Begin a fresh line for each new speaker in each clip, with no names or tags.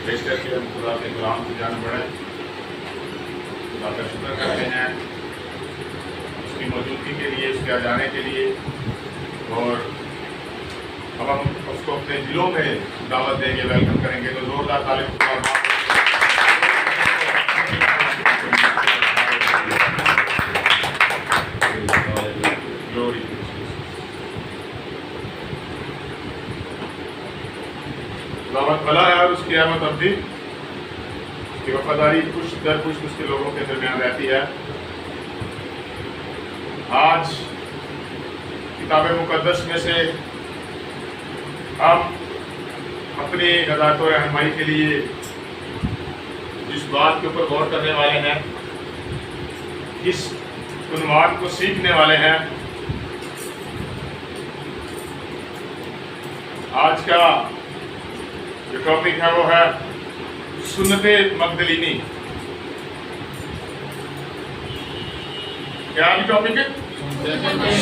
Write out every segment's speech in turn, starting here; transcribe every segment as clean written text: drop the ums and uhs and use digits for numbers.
پیش کر کے ہم خدا کے کلام کی جانب بڑھیں، خدا کا شکر کرتے ہیں اس کی موجودگی کے لیے، اس کے آ جانے کے لیے، اور اب ہم اس کو اپنے دلوں میں دعوت دیں گے، ویلکم کریں گے۔ تو زوردار تعریف دعوت بھلا ہے اور اس کی احمد ابدی، اس کی وفاداری کچھ در کچھ اس کے لوگوں کے درمیان رہتی ہے۔ آج کتاب مقدس میں سے ہم اپنی ہدایت و رہنمائی کے لیے جس بات کے اوپر غور کرنے والے ہیں، جس عنوان کو سیکھنے والے ہیں، آج کا جو ٹاپک ہے وہ ہے سنت مگدلینی۔ کیا بھی ٹاپک ہے؟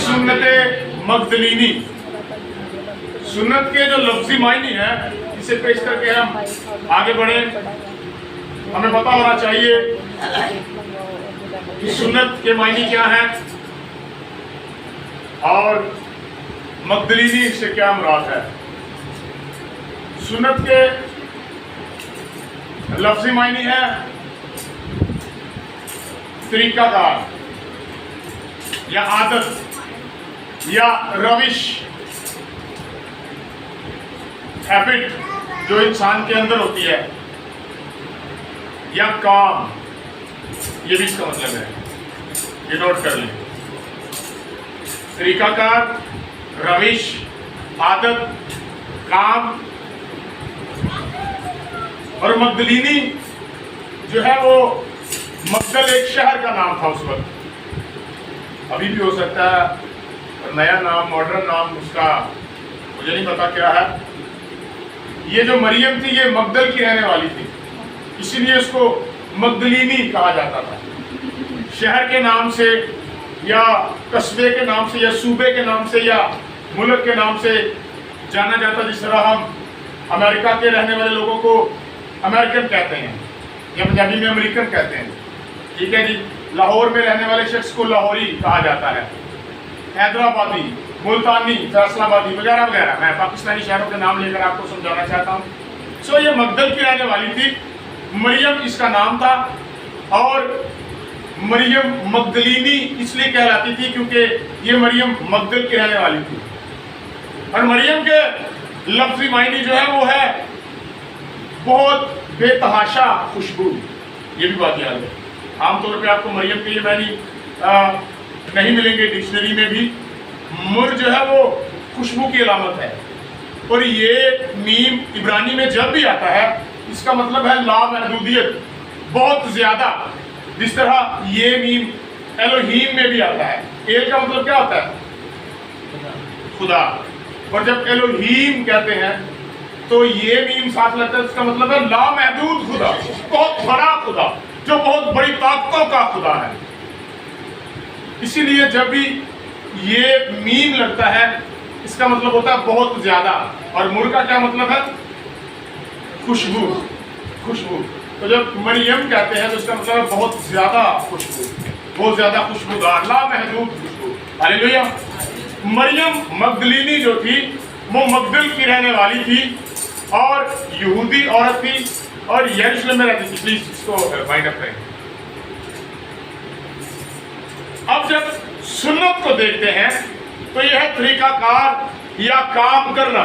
سنت مگدلینی۔ سنت کے جو لفظی معنی ہے اسے پیش کر کے ہم آگے بڑھیں۔ ہمیں پتہ ہونا چاہیے کہ سنت کے معنی کیا ہیں اور مگدلینی سے کیا مراد ہے۔ سنت کے لفظی معنی ہے طریقہ کار یا عادت یا روش، ہیبٹ جو انسان کے اندر ہوتی ہے، یا کام، یہ بھی اس کا مطلب ہے، یہ نوٹ کر لیں۔ طریقہ کار، روش، عادت، کام۔ اور مگدلینی جو ہے وہ مگدل ایک شہر کا نام تھا اس وقت، ابھی بھی ہو سکتا ہے، اور نیا نام، ماڈرن نام اس کا مجھے نہیں پتا کیا ہے۔ یہ جو مریم تھی یہ مگدل کی رہنے والی تھی، اسی لیے اس کو مگدلینی کہا جاتا تھا۔ شہر کے نام سے یا قصبے کے نام سے یا صوبے کے نام سے یا ملک کے نام سے جانا جاتا، جس طرح ہم امریکہ کے رہنے والے لوگوں کو امریکن کہتے ہیں یا پنجابی میں امریکن کہتے ہیں، ٹھیک ہے جی۔ لاہور میں رہنے والے شخص کو لاہوری کہا جاتا ہے، حیدرآبادی، ملتانی، فیصل آبادی وغیرہ وغیرہ۔ میں پاکستانی شہروں کے نام لے کر آپ کو سمجھانا چاہتا ہوں۔ یہ مگدل کی رہنے والی تھی، مریم اس کا نام تھا، اور مریم مگدلینی اس لیے کہلاتی تھی کیونکہ یہ مریم مگدل کی رہنے والی تھی۔ اور مریم کے لفظی معنی جو ہے وہ ہے بہت بے تحاشا خوشبو۔ یہ بھی بات یاد ہے، عام طور پہ آپ کو مریم کے یہ معنی نہیں ملیں گے ڈکشنری میں بھی۔ مر جو ہے وہ خوشبو کی علامت ہے، اور یہ میم عبرانی میں جب بھی آتا ہے اس کا مطلب ہے لامحدودیت، بہت زیادہ۔ جس طرح یہ میم الوہیم میں بھی آتا ہے، ایل کا مطلب کیا ہوتا ہے؟ خدا، اور جب الوہیم کہتے ہیں تو یہ میم ساتھ لگتا ہے، اس کا مطلب ہے لامحدود خدا، بہت بڑا خدا، جو بہت بڑی طاقتوں کا خدا ہے۔ اسی لیے جب بھی یہ میم لگتا ہے اس کا مطلب ہوتا ہے بہت زیادہ، اور مر کا کیا مطلب ہے؟ خوشبو، خوشبو۔ تو جب مریم کہتے ہیں تو اس کا مطلب ہے بہت زیادہ خوشبو، بہت زیادہ خوشبودار، لامحدود خوشبو۔ ہاللیلویا۔ مریم مگدلینی جو تھی وہ مگدل کی رہنے والی تھی اور یہودی عورت تھی اور یروشلم میں رہتی تھی۔ پلیز اس کو مائنڈ اپ کریں۔ اب جب سنت کو دیکھتے ہیں تو یہ ہے طریقہ کار یا کام کرنا۔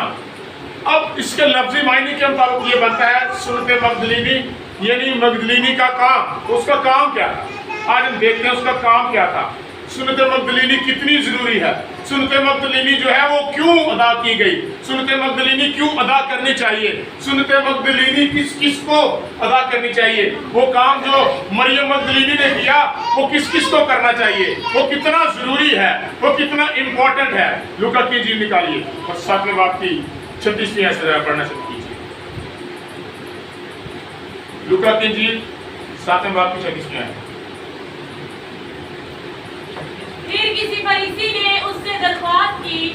اب اس کے لفظی معنی کے مطابق یہ بنتا ہے سنت مگدلینی یعنی مگدلینی کا کام۔ تو اس کا کام کیا تھا؟ آج ہم دیکھتے ہیں اس کا کام کیا تھا۔ سنت مگدلینی کتنی ضروری ہے، سنت مگدلینی جو ہے وہ کیوں ادا کی گئی، سنت مگدلینی کیوں ادا کرنی چاہیے، سنت مگدلینی کس کس کو ادا کرنی چاہیے، وہ کام جو مریم مگدلینی نے کیا وہ کس کس کو کرنا چاہیے، وہ کتنا ضروری ہے، وہ کتنا امپورٹنٹ ہے۔ لوکا کی انجیل نکالیے اور 7ویں باب کی 36ویں آیت سے پڑھنا شروع کیجیے۔ لوکا کی انجیل 7ویں باب کی 36ویں آیت۔
پھر کسی فریسی نے اس سے درخواست کی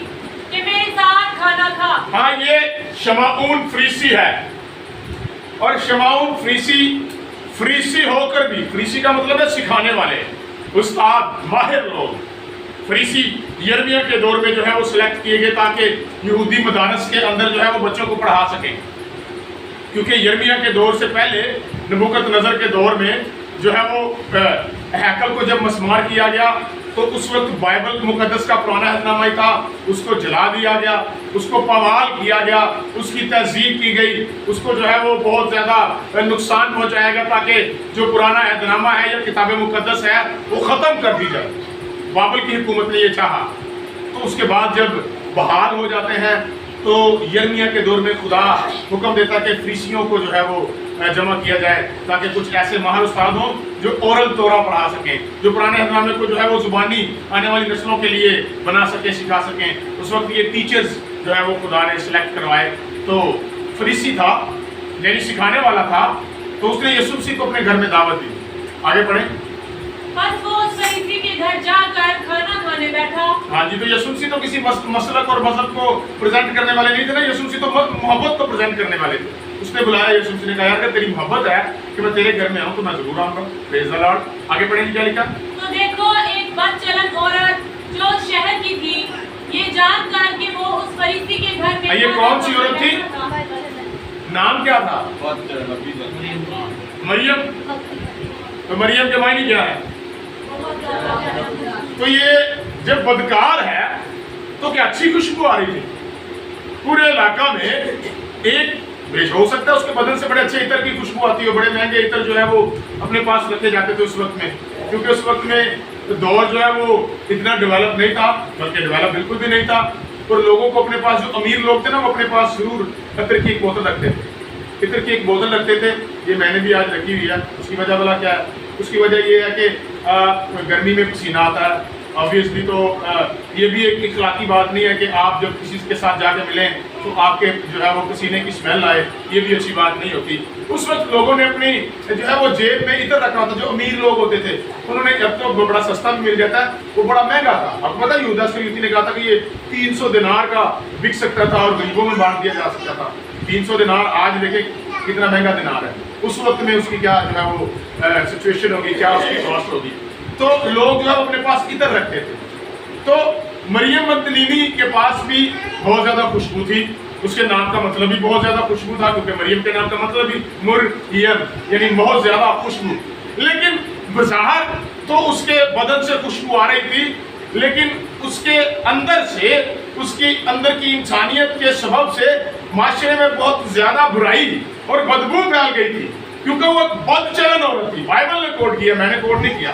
کہ میرے ساتھ کھانا کھا۔
ہاں، یہ شمعون فریسی ہے، اور شمعون فریسی ہو کر بھی، فریسی کا مطلب ہے سکھانے والے، استاد، ماہر لوگ. فریسی یرمیہ کے دور میں جو ہے وہ سلیکٹ کیے گئے تاکہ یہودی مدارس کے اندر جو ہے وہ بچوں کو پڑھا سکیں، کیونکہ یرمیہ کے دور سے پہلے نبوکت نظر کے دور میں جو ہے وہ ہیکل کو جب مسمار کیا گیا تو اس وقت بائبل مقدس کا پرانا عہد نامہ تھا، اس کو جلا دیا گیا، اس کو پامال کیا گیا، اس کی تہذیب کی گئی، اس کو جو ہے وہ بہت زیادہ نقصان پہنچایا گیا تاکہ جو پرانا عہد نامہ ہے یا کتاب مقدس ہے وہ ختم کر دی جائے. بابل کی حکومت نے یہ چاہا. تو اس کے بعد جب بحال ہو جاتے ہیں تو یرمیہ کے دور میں خدا حکم دیتا کہ فریسیوں کو جو ہے وہ جمع کیا جائے تاکہ کچھ ایسے ماہر استاد ہوں جو اورل تورا پڑھا سکیں، جو پرانے عہد نامے کو جو ہے وہ زبانی آنے والی نسلوں کے لیے بنا سکیں، سکھا سکیں. اس وقت یہ ٹیچرز جو ہے وہ خدا نے سلیکٹ کروائے. تو فریسی تھا یعنی سکھانے والا تھا، تو اس نے یسوع مسیح کو اپنے گھر میں دعوت دی. آگے پڑھیں.
بس وہ اس فریسی کے گھر جا کر کھانا کھانے بیٹھا.
ہاں جی، تو یسوع مسیح تو کسی مسلک اور مذہب کو پریزنٹ کرنے والے نہیں تھے نا، یسوع مسیح تو محبت کو پریزنٹ کرنے والے تھے. اس نے بلایا، یسوع مسیح نے کہا اگر تیری محبت ہے کہ میں تیرے گھر میں آؤں تو میں ضرور آؤں گا. پریز دی لارڈ. آگے پڑھیں گے کیا لکھا.
تو دیکھو ایک بد چلن عورت جو شہر کی تھی، یہ جان کر کہ وہ اس فریسی کے گھر میں
یہ کون سی عورت تھی؟ نام کیا تھا؟ مریم. تو مریم کے معنی کیا ہے؟ تو یہ جب بدکار ہے تو کیا اچھی خوشبو آ رہی تھی پورے علاقہ میں. ایک ہو سکتا ہے اس کے بدن سے بڑے اچھے عطر کی خوشبو آتی ہے، بڑے مہنگے عطر جو ہے وہ اپنے پاس رکھے جاتے تھے اس وقت میں، کیونکہ اس وقت میں دور جو ہے وہ اتنا ڈیولپ نہیں تھا، بلکہ ڈیولپ بالکل بھی نہیں تھا. اور لوگوں کو اپنے پاس، جو امیر لوگ تھے نا، وہ اپنے پاس ضرور عطر کی ایک بوتل رکھتے تھے، عطر کی ایک بوتل رکھتے تھے. یہ میں نے بھی آج رکھی ہوئی ہے. اس کی وجہ بلا کیا ہے؟ اس کی وجہ یہ ہے کہ گرمی میں پسینہ آتا ہے آبویسلی. تو یہ بھی ایک اخلاقی بات نہیں ہے کہ آپ جب کسی کے ساتھ جا کے ملیں تو آپ کے جو ہے وہ پسینے کی اسمیل آئے، یہ بھی اچھی بات نہیں ہوتی. اس وقت لوگوں نے اپنی جو ہے وہ جیب میں عطر رکھا ہوتا. جو امیر لوگ ہوتے تھے انہوں نے، اب تو بڑا سستا بھی مل جاتا ہے، وہ بڑا مہنگا تھا. آپ کو پتا ہے یہودا اسکریوطی نے کہا تھا کہ یہ 300 دینار کا بک سکتا تھا اور غریبوں میں بانٹ دیا جا سکتا تھا. 300 دینار آج دیکھیں کتنا مہنگا دینار ہے. اس وقت میں اس کی کیا جو ہے وہ سچویشن ہوگی، کیا اس کی کاسٹ ہوگی. تو لوگ جو ہے اپنے پاس عطر رکھتے تھے. تو مریم مگدلینی کے پاس بھی بہت زیادہ خوشبو تھی. اس کے نام کا مطلب بھی بہت زیادہ خوشبو تھا، کیونکہ مریم کے نام کا مطلب بھی مریم یعنی بہت زیادہ خوشبو. لیکن بظاہر تو اس کے بدن سے خوشبو آ رہی تھی، لیکن اس کے اندر سے، اس کی اندر کی انسانیت کے سبب سے معاشرے میں بہت زیادہ برائی اور بدبو پھیل گئی تھی، کیونکہ وہ ایک بد چلن عورت تھی. بائبل نے کوٹ کیا، میں نے کوٹ نہیں کیا.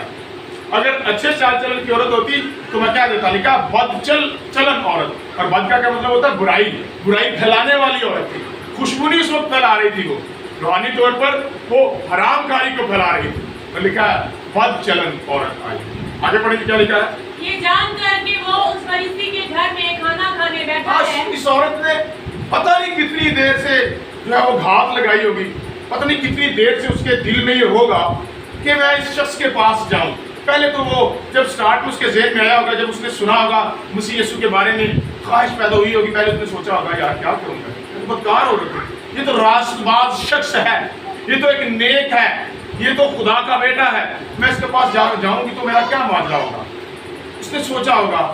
اگر اچھے چال چلن کی عورت ہوتی تو میں کیا دیتا، لکھا بد چلن عورت. اور بد کا کیا مطلب ہوتا ہے؟ برائی پھیلانے والی عورت تھی. خوشبو نہیں اس وقت پھیلا رہی تھی، وہ روحانی طور پر وہ حرام کاری کو پھیلا رہی تھی. تو لکھا ہے بد چلن عورت آئی. آگے پڑھیں کیا لکھا ہے.
یہ جان کر کہ وہ اس فریسی کے گھر میں کھانا کھانے بیٹھا ہے.
اس عورت نے پتہ نہیں کتنی دیر سے جو ہے وہ گھات لگائی ہوگی، پتہ نہیں کتنی دیر سے اس کے دل میں یہ ہوگا کہ میں اس شخص کے پاس جاؤں. پہلے تو وہ جب سٹارٹ میں اس کے ذہن میں آیا ہوگا، جب اس نے سنا ہوگا مسیح یسوع کے بارے میں، خواہش پیدا ہوئی ہوگی. پہلے اس نے سوچا ہوگا یار کیا کروں گا، یہ تو بدکار ہو رہا ہے، یہ تو راست باز شخص ہے، یہ تو ایک نیک ہے، یہ تو خدا کا بیٹا ہے، میں اس کے پاس جاؤں گی تو میرا کیا معاملہ ہوگا. اس نے سوچا ہوگا،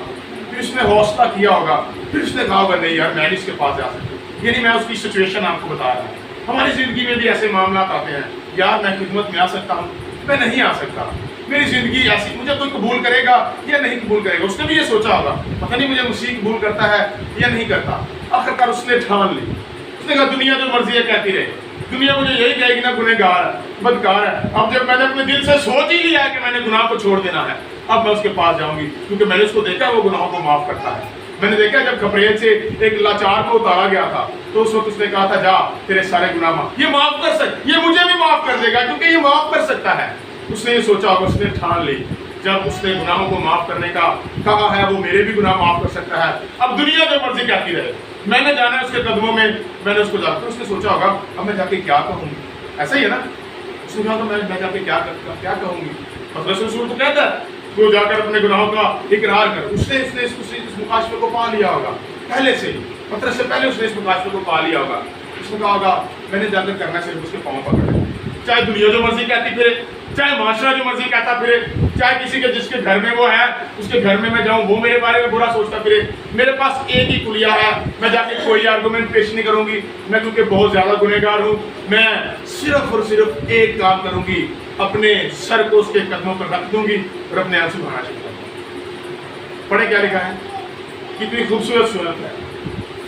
پھر اس نے حوصلہ کیا ہوگا، پھر اس نے کہا ہوگا نہیں یار میں اس کے پاس جا سکتا ہوں. یعنی میں اس کی سچویشن آپ کو بتا رہا ہوں. ہماری زندگی میں بھی ایسے معاملات آتے ہیں، یار میں خدمت میں آ سکتا ہوں، میں نہیں آ سکتا، میری زندگی ایسی، مجھے کوئی قبول کرے گا یا نہیں قبول کرے گا. اس نے بھی یہ سوچا ہوگا، پتہ نہیں مجھے مسیح قبول کرتا ہے یا نہیں کرتا. آخرکار اس نے ٹھان لی. اس نے کہا دنیا جو مرضی ہے کہتی رہے، دنیا مجھے یہی کہے گی نا گنہگار ہے، بدکار ہے. اب جب میں نے اپنے دل سے سوچ ہی لیا ہے کہ میں نے گناہ کو چھوڑ دینا ہے، اب میں اس کے پاس جاؤں گی، کیونکہ میں نے اس کو دیکھا وہ گناہوں کو معاف کرتا ہے. میں نے دیکھا جب کپریل سے ایک لاچار کو اتارا گیا تھا تو اس وقت اس نے کہا تھا جا تیرے سارے گناہ معاف، یہ معاف کر سکتا، یہ مجھے بھی معاف کر دے گا کیونکہ یہ معاف کر سکتا ہے. اس نے یہ سوچا ہوگا، اس نے ٹھان لی. جب اس نے گناہوں کو معاف کرنے کا کہا ہے، وہ میرے بھی گناہ معاف کر سکتا ہے. اب دنیا جو مرضی کہتی رہے، میں نے جانا ہے اس کے قدموں میں، میں نے اس کو جا کر. اس نے سوچا ہوگا اب میں جا کے کیا کہوں گی. ایسا ہی ہے نا، اس نے کہا تو میں جا کے کیا کہوں گی. مطلب رسول تو کہتا ہے تو جا کر اپنے گناہوں کا اقرار کر. اس نے اس مکاشفے کو پا لیا ہوگا پہلے سے، مطلب سے پہلے اس نے اس مکاشفے کو پا لیا ہوگا. اس نے کہا ہوگا میں نے جا کر کرنا صرف اس کے پاؤں پکڑے، چاہے دنیا جو مرضی کہتی پھرے، چاہے معاشرہ جو مرضی کہتا پھرے، چاہے کسی کے جس کے گھر میں وہ ہے اس کے گھر میں جاؤں وہ میرے بارے میں برا سوچتا پھرے، میرے پاس ایک ہی کلیہ ہے، میں جا کے کوئی آرگومنٹ پیش نہیں کروں گی، میں کیونکہ بہت زیادہ گنہگار ہوں، میں صرف اور صرف ایک کام کروں گی، اپنے سر کو اس کے قدموں پر رکھ دوں گی اور اپنے آنسو بہانا شروع کر دوں گی۔ پڑھے کیا لکھا ہے، کتنی خوبصورت صورت ہے۔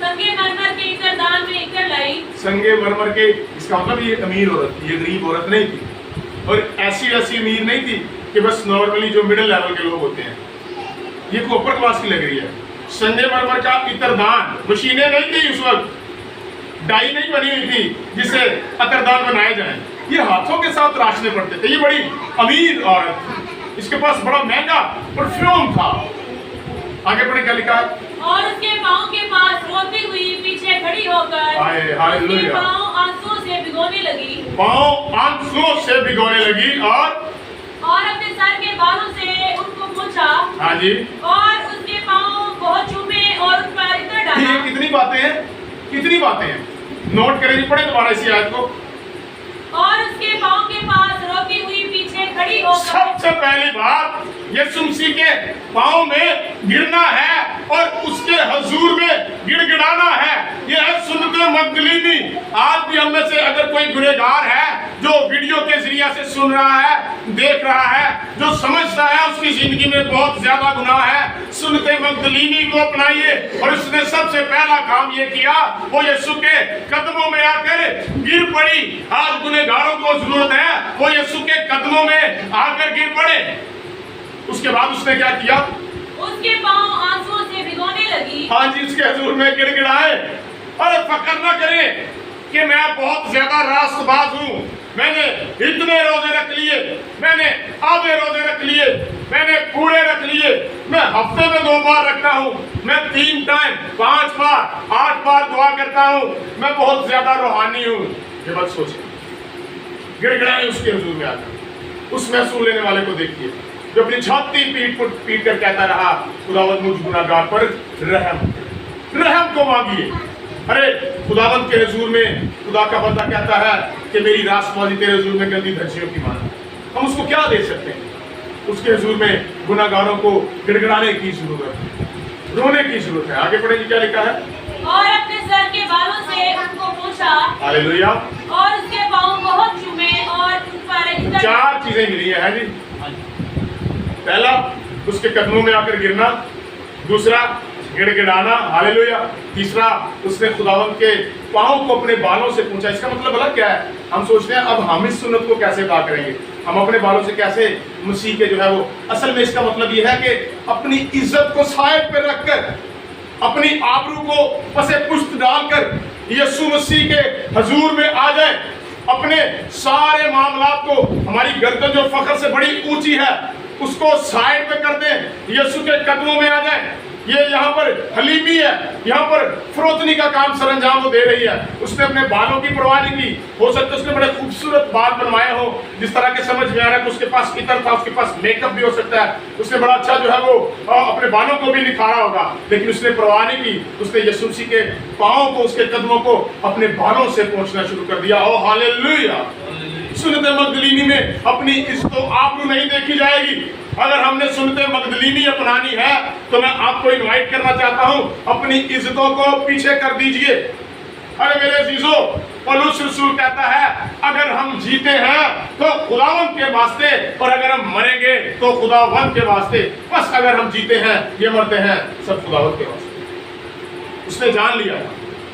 سنگے مرمر کے اکردان میں اکر لائی،
سنگے مرمر کے، اس کا مطلب یہ امیر عورت تھی، یہ غریب عورت نہیں تھی، اور ایسی امیر نہیں تھی کہ بس نارملی جو مڈل لیول کے لوگ ہوتے ہیں، یہ کو اوپر کلاس کی لگ رہی ہے۔ سنگے مرمر کا اکردان، مشینیں نہیں تھی اس وقت، ڈائی نہیں بنی ہوئی تھی جس سے اکردان بنائے جائیں، یہ ہاتھوں کے ساتھ تراشنے پڑتے تھے۔ یہ بڑی امیر عورت تھی، اس کے پاس بڑا مہنگا پرفیوم تھا۔ آگے پڑھے کیا لکھا ہے،
اور اس کے پاؤں کے پاس روتی ہوئی پیچھے کھڑی ہو کر اس کے پاؤں آنسوؤں سے بھگونے لگی،
پاؤں آنسوؤں سے بھگونے لگی، اور
اپنے سر کے بالوں سے ان کو پوچھا،
ہاں جی،
اور اس کے پاؤں بہت چومے اور ان پر عطر ڈالا۔
یہ کتنی باتیں ہیں، کتنی باتیں ہیں، نوٹ کریں جی، پڑھیں دوبارہ اسی آیت کو۔
اور اس کے پاؤں کے پاس روتی ہوئی پیچھے کھڑی ہو کر،
سب سے پہلی بات یسوع مسیح کے پاؤں میں گرنا ہے اور اس کے حضور میں گڑ گڑانا ہے، یہ ہے سنت مگدلینی۔ آج بھی ہم میں سے اگر کوئی گنہگار ہے جو ویڈیو کے ذریعے سے سن رہا ہے، دیکھ رہا ہے، جو سمجھتا ہے اس کی زندگی میں بہت زیادہ گناہ ہے، سنت مگدلینی کو اپنائیے، اور اس نے سب سے پہلا کام یہ کیا، وہ یسوع کے قدموں میں آ کر گر پڑی۔ آج گنہگاروں کو ضرورت ہے وہ یسوع کے قدموں میں آ کر گر پڑے۔ اس کے بعد اس نے کیا کیا،
اس کے پاؤں آنسوؤں سے بھگونے لگی۔
ہاں جی، اس کے حضور میں گڑ گڑائے۔ اور فکر نہ کریں کہ میں بہت زیادہ راست باز ہوں، میں نے اتنے روزے رکھ لیے، میں نے آدھے روزے رکھ لیے، میں نے پورے رکھ لیے، میں ہفتے میں 2 بار رکھتا ہوں، میں 3 ٹائم 5 بار 8 بار دعا کرتا ہوں، میں بہت زیادہ روحانی ہوں۔ یہ بات سوچیں، گڑ گڑائے اس کے حضور میں آ کر۔ اس محصول لینے والے کو دیکھیے جو اپنی چھاتی پیٹ کر کہتا رہا، خداوند مجھ گناہگار پر رحم کو مانگیے۔ ارے خداوند کے حضور میں خدا کا بندہ کہتا ہے کہ میری راست بازی تیرے حضور میں گندی دھجیوں کی مانا، ہم اس کو کیا دے سکتے ہیں؟ اس کے حضور میں گناہگاروں کو گڑ گڑانے کی ضرورت ہے، رونے کی ضرورت ہے۔ آگے پڑھیں جی، کیا لکھا ہے،
اور اپنے سر کے بالوں سے ان کو پوچھا،
ہاللیلویا۔
اور اس کے پاؤں بہت چومے اور ان پر عطر۔
4 چیزیں ملی ہیں جی، پہلا اس کے قدموں میں آ کر گرنا، دوسرا گڑ گڑانا، ہاللیلویا، تیسرا اس نے خداوند کے پاؤں کو اپنے بالوں سے پوچھا۔ اس کا مطلب الگ کیا ہے؟ ہم سوچتے ہیں اب ہم اس سنت کو کیسے ادا کریں گے، ہم اپنے بالوں سے کیسے مسیح کے جو ہے وہ، اصل میں اس کا مطلب یہ ہے کہ اپنی عزت کو سائڈ پہ رکھ کر، اپنی آبرو کو پسے پشت ڈال کر یسوع مسیح کے حضور میں آ جائیں، اپنے سارے معاملات کو، ہماری گردن جو فخر سے بڑی اونچی ہے اس کو سائڈ پہ کر دیں، یسوع کے قدموں میں آ جائیں۔ یہ یہاں پر حلیمی ہے، یہاں پر فروتنی کا کام سر انجام وہ دے رہی ہے۔ اس نے اپنے بالوں کی پرواہ نہیں کی، ہو سکتا ہے اس نے بڑے خوبصورت بال بنوائے ہوں، جس طرح کے سمجھ میں آ رہا ہے کہ اس کے پاس عطر تھا، اس کے پاس میک اپ بھی ہو سکتا ہے، اس نے بڑا اچھا جو ہے وہ اپنے بالوں کو بھی نکھارا ہوگا، لیکن اس نے پرواہ نہیں کی، اس نے یسوع مسیح کے پاؤں کو، اس کے قدموں کو اپنے بالوں سے پوچھنا شروع کر دیا۔ او ہاللیلویا۔ سنت مگدلینی میں اپنی عزت و آبرو نہیں دیکھی جائے گی۔ اگر ہم نے سنت مگدلینی اپنانی ہے تو میں آپ کو انوائٹ کرنا چاہتا ہوں، اپنی عزتوں کو پیچھے کر دیجئے۔ ارے میرے عزیزو، پولس رسول کہتا ہے اگر ہم جیتے ہیں تو خداوند کے واسطے، اور اگر ہم مریں گے تو خداوند کے واسطے۔ بس اگر ہم جیتے ہیں یہ مرتے ہیں سب خداوند کے واسطے۔ اس نے جان لیا،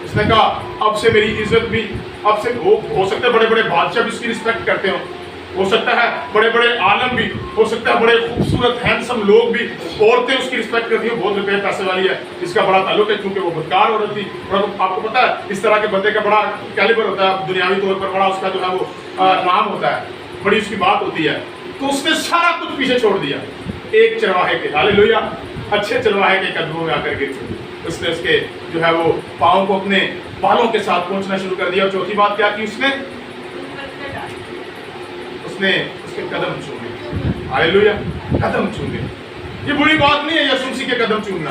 اس نے کہا اب سے میری عزت بھی، اب سے ہو سکتا ہے بڑے بڑے بادشاہ بھی اس کی رسپیکٹ کرتے ہوں، ہو سکتا ہے بڑے بڑے عالم بھی، ہو سکتا ہے بڑے خوبصورت ہینڈسم لوگ بھی، عورتیں اس کی رسپیکٹ کرتی ہیں، بہت روپے پیسے والی ہے، اس کا بڑا تعلق ہے کیونکہ وہ بدکار عورت تھی۔ اور آپ کو پتا ہے اس طرح کے بندے کا بڑا کیلیبر ہوتا ہے، دنیاوی طور پر بڑا اس کا جو ہے وہ نام ہوتا ہے، بڑی اس کی بات ہوتی ہے۔ تو اس نے سارا کچھ پیچھے چھوڑ دیا ایک چرواہے کے، ہاللیلویا، اچھے چرواہے کے قدموں میں آ کر گر پڑی۔ اس نے اس کے جو ہے وہ پاؤں کو اپنے بالوں کے ساتھ پہنچنا شروع کر دیا۔ اور چوتھی بات کیا کی، اس نے اس کے قدم چومے، ہاللیلویا، قدم چومے۔ یہ بری بات نہیں ہے یسوع مسیح کے قدم چومنا،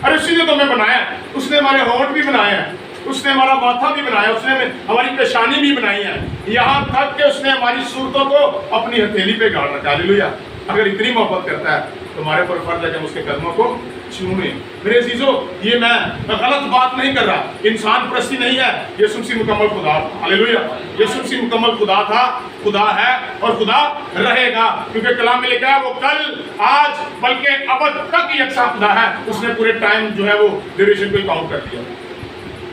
ارے اسی نے تو ہمیں بنایا ہے، اس نے ہمارے ہونٹ بھی بنائے ہیں، اس نے ہمارا ماتھا بھی بنایا, اس نے ہماری پیشانی بھی بنائی ہے, یہاں تک کہ اس نے ہماری صورتوں کو اپنی ہتھیلی پہ گاڑ رکھا. ہاللیلویا. اگر اتنی محبت کرتا ہے تو ہمارے پر فرض ہے کہ ہم اس کے قدموں کو چومیں. میرے عزیزو, یہ میں غلط بات نہیں کر رہا, انسان پرستی نہیں ہے. یسوع مسیح مکمل خدا تھا. ہاللیلویا. یسوع مسیح مکمل خدا تھا, خدا ہے اور خدا رہے گا, کیونکہ کلام میں لکھا ہے وہ کل, آج, بلکہ ابد تک یکساں خدا ہے. اس نے پورے ٹائم جو ہے وہ ڈیوریشن کو کاؤنٹ کر دیا.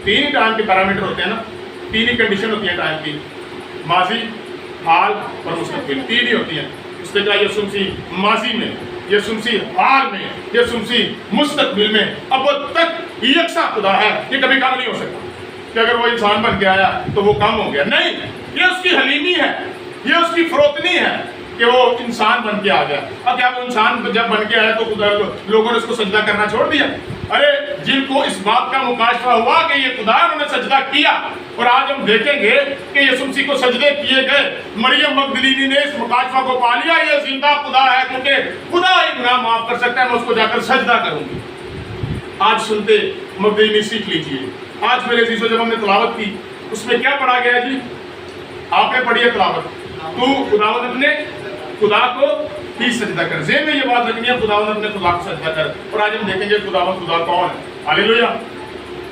تین ہی ٹائم کے پیرامیٹر ہوتے ہیں نا, تین ہی کنڈیشن ہوتی ہیں ٹائم کی, ماضی, حال اور مستقبل, تین ہی ہوتی ہیں. اس نے کہا یسوع مسیح ماضی میں, یسوع مسیح حال میں, یسوع مسیح مستقبل میں, ابد تک یکساں خدا ہے. یہ کبھی کم نہیں ہو سکتا کہ اگر وہ انسان بن کے آیا تو وہ کم ہو گیا. نہیں, یہ اس کی حلیمی ہے, یہ اس کی فروتنی ہے کہ وہ انسان بن کے آ گیا. اب کیا وہ انسان جب بن کے آیا تو خدا لوگوں نے اس کو سجدہ کرنا چھوڑ دیا؟ ارے جن کو اس بات کا مکاشفہ ہوا کہ یہ خدا ہے, انہوں نے سجدہ کیا. اور آج ہم دیکھیں گے کہ یسوع مسیح کو سجدے کیے گئے. مریم مگدلینی نے اس مکاشفہ کو پا لیا, یہ زندہ خدا ہے, کیونکہ خدا ہی گناہ معاف کر سکتا ہے, میں اس کو جا کر سجدہ کروں گی. آج سنتے مگدلینی سیکھ لیجئے. آج میرے عزیزو جب ہم نے تلاوت کی, اس میں کیا پڑھا گیا ہے جی؟ آپ نے پڑھی ہے تلاوت, تو خداوند اپنے خدا کو ہی سجدہ کر. ذہن میں یہ بات رکھنی ہے, خداوند اپنے خدا کو سجدہ کر. اور آج ہم دیکھیں گے خداوند خدا کون ہے. ہاللیلویا.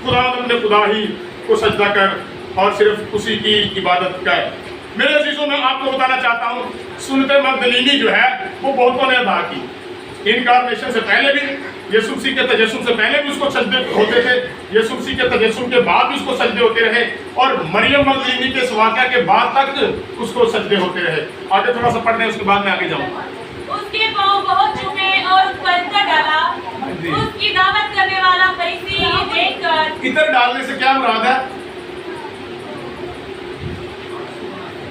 خداوند اپنے خدا ہی کو سجدہ کر اور صرف اسی کی عبادت کر. میرے عزیزوں, میں آپ کو بتانا چاہتا ہوں, سنت مگدلینی جو ہے وہ بہتوں نے ادا کی. انکارنیشن سے پہلے بھی, یسوع مسیح کے تجسم سے پہلے بھی اس کو سجدے ہوتے تھے, یسوع مسیح کے تجسم کے بعد بھی اس کو سجدے ہوتے رہے, اور مریم مگدلینی کے اس واقعہ کے بعد تک اس کو سجدے ہوتے رہے. آگے تھوڑا سا پڑھ لیں, اس کے بعد میں آگے جاؤں.
اس کے پاؤں بہت چومے اور اس پر عطر ڈالا. اس کی دعوت کرنے والا فریسی یہ دیکھ کر.
عطر ڈالنے سے کیا مراد ہے؟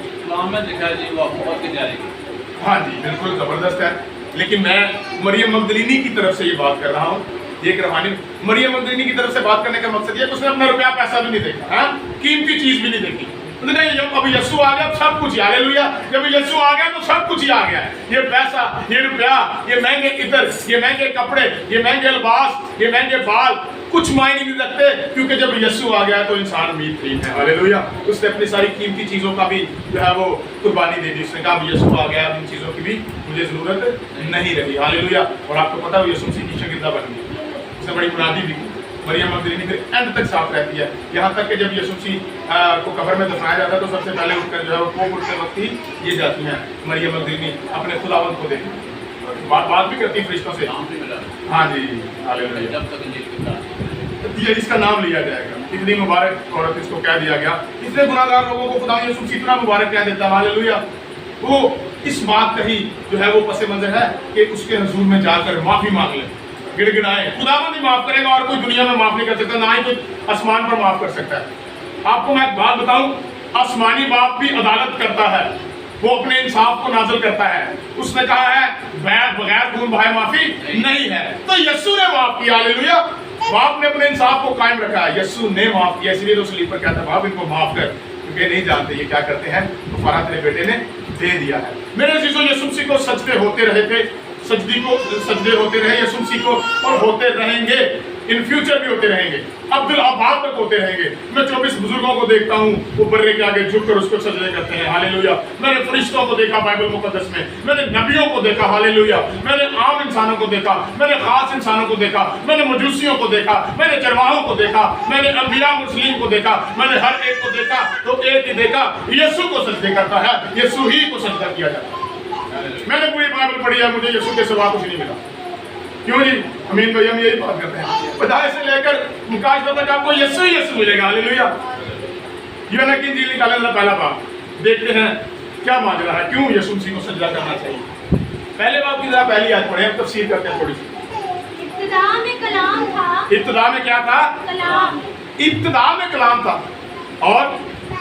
اسلام میں لکھا ہے جی وہ محبت کی تیاری کی.
ہاں جی, بالکل زبردست ہے. لیکن میں مریم مگدلینی کی طرف سے یہ بات کر رہا ہوں. یہ ایک روحانی مریم مگدلینی کی طرف سے بات کرنے کا مقصد یہ کہ اس نے اپنا روپیہ پیسہ بھی نہیں دیکھا, قیمتی چیز بھی نہیں دیکھی. جب ابھی یسوع آ گیا سب کچھ ہی. ہاللیلویا. جب یسوع آ گیا تو سب کچھ ہی آ گیا. یہ پیسہ, یہ روپیہ, یہ مہنگے عطر, یہ مہنگے کپڑے, یہ مہنگے لباس, یہ مہنگے بال کچھ معنی نہیں رکھتے, کیونکہ جب یسوع آ گیا تو انسان امید تھی ہے. ہاللیلویا. اس نے اپنی ساری قیمتی چیزوں کا بھی جو ہے وہ قربانی دے دی. اس نے کہا یسوع آ گیا, ان چیزوں کی بھی مجھے ضرورت نہیں رہی. ہاللیلویا. اور آپ کو پتا ہے یسوع مسیح کی شاگردہ بن گئی. اس نے بڑی منادی بھی کی. مریم مگدلینی پھر اینڈ تک ساتھ رہتی ہے, یہاں تک کہ جب یسوع مسیح کو قبر میں دفنایا جاتا ہے تو سب سے پہلے اٹھ کر جو ہے وہ کوپ اٹھتے وقت ہی یہ جاتی ہیں مریم مگدلینی اپنے خداوند کو دیکھنے. بات بھی کرتی فرشتوں سے.
نام بھی ملا.
ہاں جی, ہاللیلویا.
جب تک انجیل کی بات.
یہ اس کا نام لیا جائے گا. اتنی مبارک عورت اس کو کہہ دیا گیا. اتنے گناہ گار لوگوں کو خدا یسوع مسیح اتنا مبارک کہہ دیتا ہے. ہاللیلویا. وہ اس بات کا ہی جو ہے وہ پس منظر ہے کہ اس کے حضور میں جا کر معافی مانگ لیں, گڑ گڑائیں. خداوند ہی معاف کرے گا, اور کوئی دنیا میں معاف نہیں کر سکتا, نہ ہی کوئی آسمان پر معاف کر سکتا ہے. آپ کو میں ایک بات بتاؤں, آسمانی باپ بھی عدالت کرتا ہے, وہ اپنے انصاف کو نازل کرتا ہے. اس نے کہا ہے بغیر خون بہائے معافی نہیں ہے, تو یسوع نے معاف کیا. ہاللیلویا. باپ نے اپنے انصاف کو قائم رکھا ہے, یسوع نے معاف کیا. اس لیے تو صلیب پر کہتا ہے باپ ان کو معاف کر, کیونکہ نہیں جانتے یہ کیا کرتے ہیں. تو فرات تیرے بیٹے نے دے دیا ہے. میرے عزیزو, یسوع مسیح کو سجدے ہوتے رہے تھے, سجدے ہوتے رہے یسوع مسیح کو, اور ہوتے رہیں گے. ان فیوچر بھی ہوتے رہیں گے, عبدالآباد تک ہوتے رہیں گے. میں 24 بزرگوں کو دیکھتا ہوں, وہ برے کے آگے جھک کر اس کو سجدے کرتے ہیں. ہاللیلویا. میں نے فرشتوں کو دیکھا بائبل مقدس میں نے نبیوں کو دیکھا. ہاللیلویا. میں نے عام انسانوں کو دیکھا, میں نے خاص انسانوں کو دیکھا, میں نے مجوسیوں کو دیکھا, میں نے چرواہوں کو دیکھا, میں نے انبیاء مرسلین کو دیکھا. میں نے ہر ایک کو دیکھا, تو ایک ہی دیکھا, یسوع کو سجدے کرتا ہے, یسوع ہی کو سجدہ کیا جاتا ہے. میں نے پوری بائبل پڑھی ہے, مجھے یسوع کے سوا کچھ نہیں ملا. کیوں جی امین بھائی, ہم یہی بات کرتے ہیں. بدائے سے لے کر مکاشفہ تک آپ کو یسوع یسوع ملے گا. ہاللیلویا. یوحنا کی انجیل نکالے پہلا باب, دیکھتے ہیں کیا ماجرا ہے, کیوں یسوع مسیح کو سجدہ کرنا چاہیے. پہلے باب کی ذرا پہلی آیت پڑھیں, ہم تفسیر کرتے ہیں تھوڑی سی.
ابتدا میں کلام تھا.
ابتدا میں کیا تھا؟
کلام.
ابتدا میں کلام تھا, اور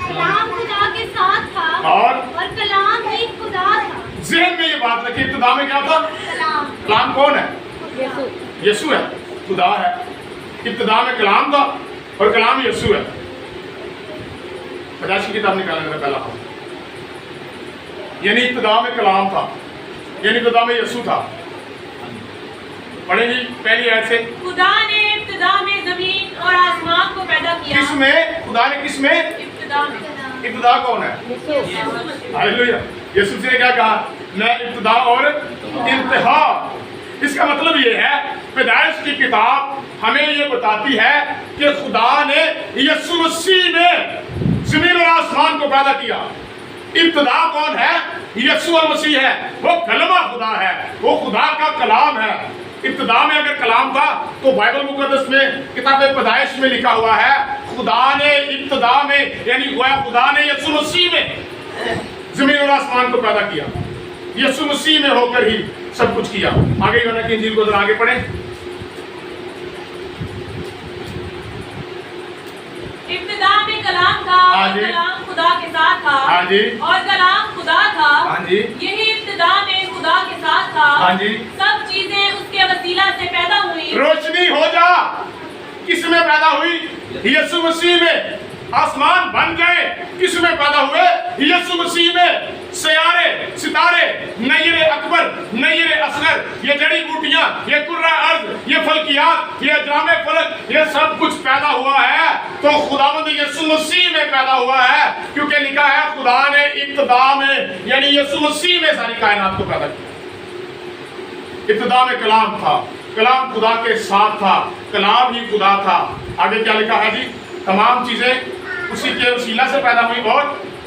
کلام خدا کے ساتھ تھا,
اور
کلام ہی خدا تھا.
ذہن میں یہ بات رکھیں, ابتدا میں کیا تھا؟
کلام.
کلام کون ہے؟ یسوع ہے, خدا ہے. ابتدا میں کلام تھا اور کلام یسوع ہے. 50 کی کتاب نکالنے کا پہلا پڑھ, یعنی ابتدا میں کلام تھا, یعنی ابتدا میں یسوع تھا. پڑھیں جی پہلی آیت سے.
خدا نے ابتدا میں زمین اور آسمان کو को पैदा किया।
किस में? खुदा ने किस में?
इब्तिदा में।
इब्तिदा कौन है? हालेलुया। यीशु ने क्या कहा? मैं इब्तिदा और इंतहा। इसका मतलब ये है, पैदाइश की किताब हमें ये बताती है कि खुदा ने यीशु मसीह में जमीन और आसमान को पैदा किया। इब्तिदा कौन है? यीशु मसीह है। वो कलमा खुदा है, वो खुदा का कलाम है। इब्तिदा में अगर कलाम था तो बाइबल मुकद्दस में किताब पैदाइश में लिखा हुआ है खुदा ने इब्तिदा में, यानी खुदा ने यीशु मसीह में जमीन और आसमान को पैदा किया। यीशु मसीह में होकर ही सब कुछ किया। आगे यूहन्ना की इंजील को जरा आगे पढ़ें।
इब्तिदा में कलाम था और कलाम खुदा के साथ था।
हाँ जी।
और कलाम खुदा था।
हाँ जी।
यही इब्तिदा में खुदा के साथ था।
हाँ जी।
सब चीजें उसके वसीला से पैदा हुई।
रोशनी हो जा। किस में पैदा हुई? यीशु मसीह में। आसमान बन गए किस में पैदा हुए? यीशु मसीह में। सितारे, नयरे अकबर, नयरे असगर, ये जड़ी बूटियां, ये कुर्रा अर्ज, ये फलकियात, ये अजरामे फलक, ये सब कुछ पैदा हुआ है तो खुदावंद यीशु मसीह में पैदा हुआ है, क्योंकि लिखा है खुदा ने इब्तिदा में, यानी यीशु मसीह में सारी कायनात को पैदा किया। इब्तिदा में कलाम था, कलाम खुदा के साथ था, कलाम ही खुदा था। आगे क्या लिखा है जी? तमाम चीजें उसी के वसीला से पैदा हुई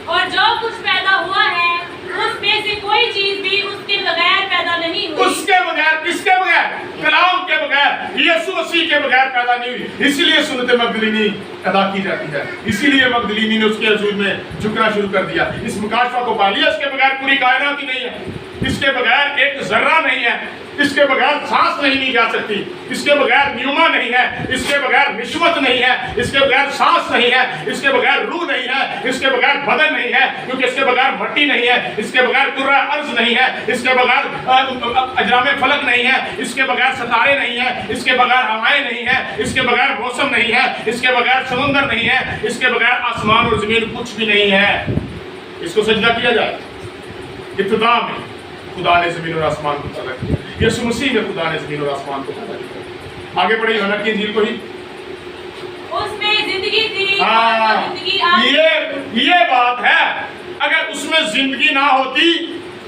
और जो कुछ पैदा हुआ है उसमें से कोई चीज भी उसके बगैर पैदा नहीं हुई।
उसके बगैर, किसके बगैर? कलाम के बगैर, यीशु मसीह के बगैर पैदा नहीं हुई। इसीलिए सुन्नत मगदलीनी अदा की जाती है, इसीलिए मगदलीनी ने उसके हजूर में झुकना शुरू कर दिया। इस मुकाशफा को पा लिया, इसके बगैर पूरी कायनात ही नहीं है, इसके बगैर एक जर्रा नहीं है, इसके बगैर सांस नहीं ली जा सकती, इसके बगैर न्यूमा नहीं है, इसके बगैर निश्वत नहीं है, इसके बगैर सांस नहीं है, इसके बगैर रूह नहीं है, इसके बगैर बदन नहीं है, क्योंकि इसके बगैर मट्टी नहीं है, इसके बगैर कुर्रा अर्ज नहीं है, इसके बगैर अजरामे फलक नहीं है, इसके बगैर सितारे नहीं है, इसके बगैर हवाएं नहीं है, इसके बगैर मौसम नहीं है, इसके बगैर समुंदर नहीं है, इसके बगैर आसमान और जमीन कुछ भी नहीं है। इसको सजदा किया जाए। इब्तिदा में खुदा ने जमीन और आसमान को पैदा किया, यीशु मसीह में खुदा ने जमीन और आसमान को पैदा किया। आगे बढ़े यूहन्ना की इंजील को ही।
उसमें जिंदगी थी
हाँ,
और जिंदगी
ये बात है। अगर उसमें जिंदगी ना होती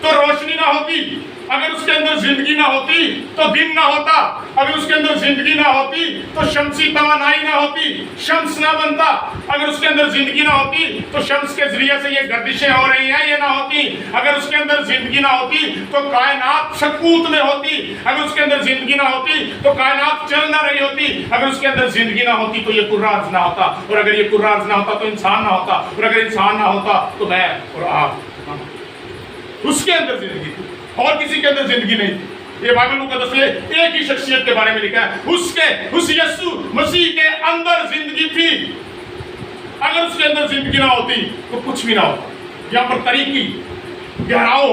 तो रोशनी ना होती, अगर उसके अंदर जिंदगी ना होती तो दिन ना होता, अगर उसके अंदर जिंदगी ना होती तो शमसी तवानाई ना होती, शम्स ना बनता, अगर उसके अंदर जिंदगी ना होती तो शम्स के जरिए से ये गर्दिशें हो रही हैं ये ना होती, अगर उसके अंदर जिंदगी ना होती तो कायनात सकूत में होती, अगर उसके अंदर जिंदगी ना होती तो कायनात चल ना रही होती, अगर उसके अंदर जिंदगी ना होती तो ये कुर्रा अर्ज ना होता, और अगर ये कुर्रा अर्ज ना होता तो इंसान ना होता, और अगर इंसान ना होता तो मैं और आप। उसके अंदर जिंदगी थी और किसी के अंदर जिंदगी नहीं थी। ये बाइबल मुकद्दस में एक ही शख्सियत के बारे में लिखा है, उस यीशु मसीह के अंदर जिंदगी थी। अगर उसके अंदर जिंदगी ना होती तो कुछ भी ना होता, यहाँ पर तरीकी गहराओ,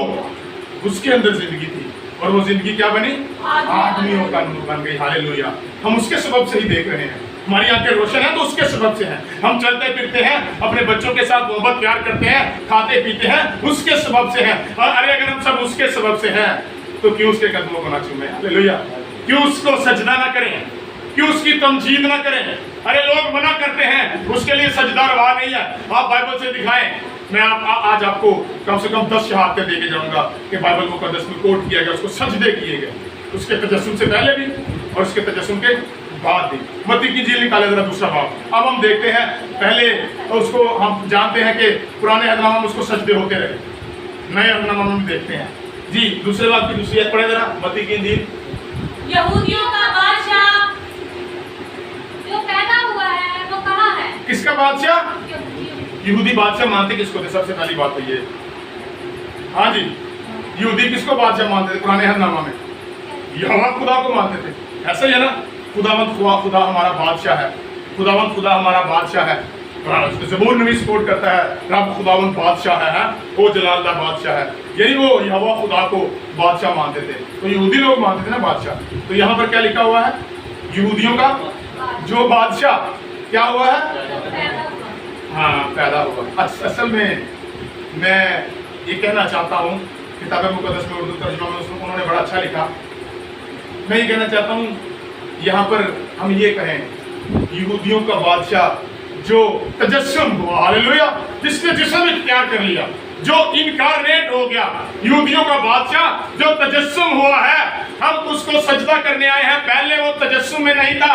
उसके अंदर जिंदगी थी और वो जिंदगी क्या बनी? आदमियों का नूर बन गई। हालेलुया। हम उसके सबब से ही देख रहे हैं, हमारी आंखें रोशन है तो उसके सबब से हैं, हम चलते फिरते हैं, अपने बच्चों के साथ मोहब्बत प्यार करते हैं, खाते पीते हैं, उसके सबब से हैं। और अरे अगर हम सब उसके सबब से हैं तो क्यों उसके कदमों को ना चूमें? हालेलुया। क्यों उसको सजदा ना करें? क्यों उसकी तमजीद ना करें? अरे लोग मना करते हैं, उसके लिए सजदा रवा नहीं है। आप बाइबल से दिखाएं। मैं आज आपको कम से कम 10 शहादतें देके जाऊंगा कि बाइबल मुकद्दस में कोट किया गया, उसको सजदे किए गए, उसके तजस्सुम से पहले भी और उसके तजस्सुम के बाद भी। मत्ती की इंजील निकाले जरा दूसरा बाब। अब हम देखते हैं, पहले उसको हम जानते हैं कि पुराने अहदनामा में उसको सजदे होते रहे, नए अहदनामा में देखते हैं जी। दूसरे बाब की दूसरी आयत पढ़े जरा, मत्ती की इंजील।
यहूदियों का बादशाह
जो पैदा हुआ है वो कहाँ है?
किसका बादशाह? यहूदी बादशाह मानते किसको थे? सबसे पहली बात तो ये, हाँ जी, यहूदी किसको बादशाह मानते थे पुराने अहदनामा में? यहोवा खुदा को मानते थे, ऐसा ही है ना। खुदावंत खुदा हमारा बादशाह है, खुदावंत खुदा हमारा बादशाह है। ज़बूर नबी सपोर्ट करता है, रब खुदावंत बादशाह है, वो जलालदा बादशाह है, यही वो यहोवा खुदा को बादशाह मानते थे। तो यहूदी लोग मानते थे ना बादशाह। तो यहाँ पर क्या लिखा हुआ है? यहूदियों का जो बादशाह क्या हुआ है? हाँ, पैदा हुआ। असल में मैं ये कहना चाहता हूँ, किताब मुकद्दस में उर्दू तर्जुमा में उन्होंने बड़ा अच्छा लिखा। मैं ये कहना चाहता हूँ यहाँ पर हम ये कहें यहूदियों का बादशाह जो तजस्सुम हुआ, हालेलुया, जिसने जिस्म इख्तियार कर लिया, जो इनकारनेट हो गया, यहूदियों का बादशाह जो तजस्सुम हुआ है, हम उसको सजदा करने आए हैं। पहले वो तजस्सुम में नहीं था,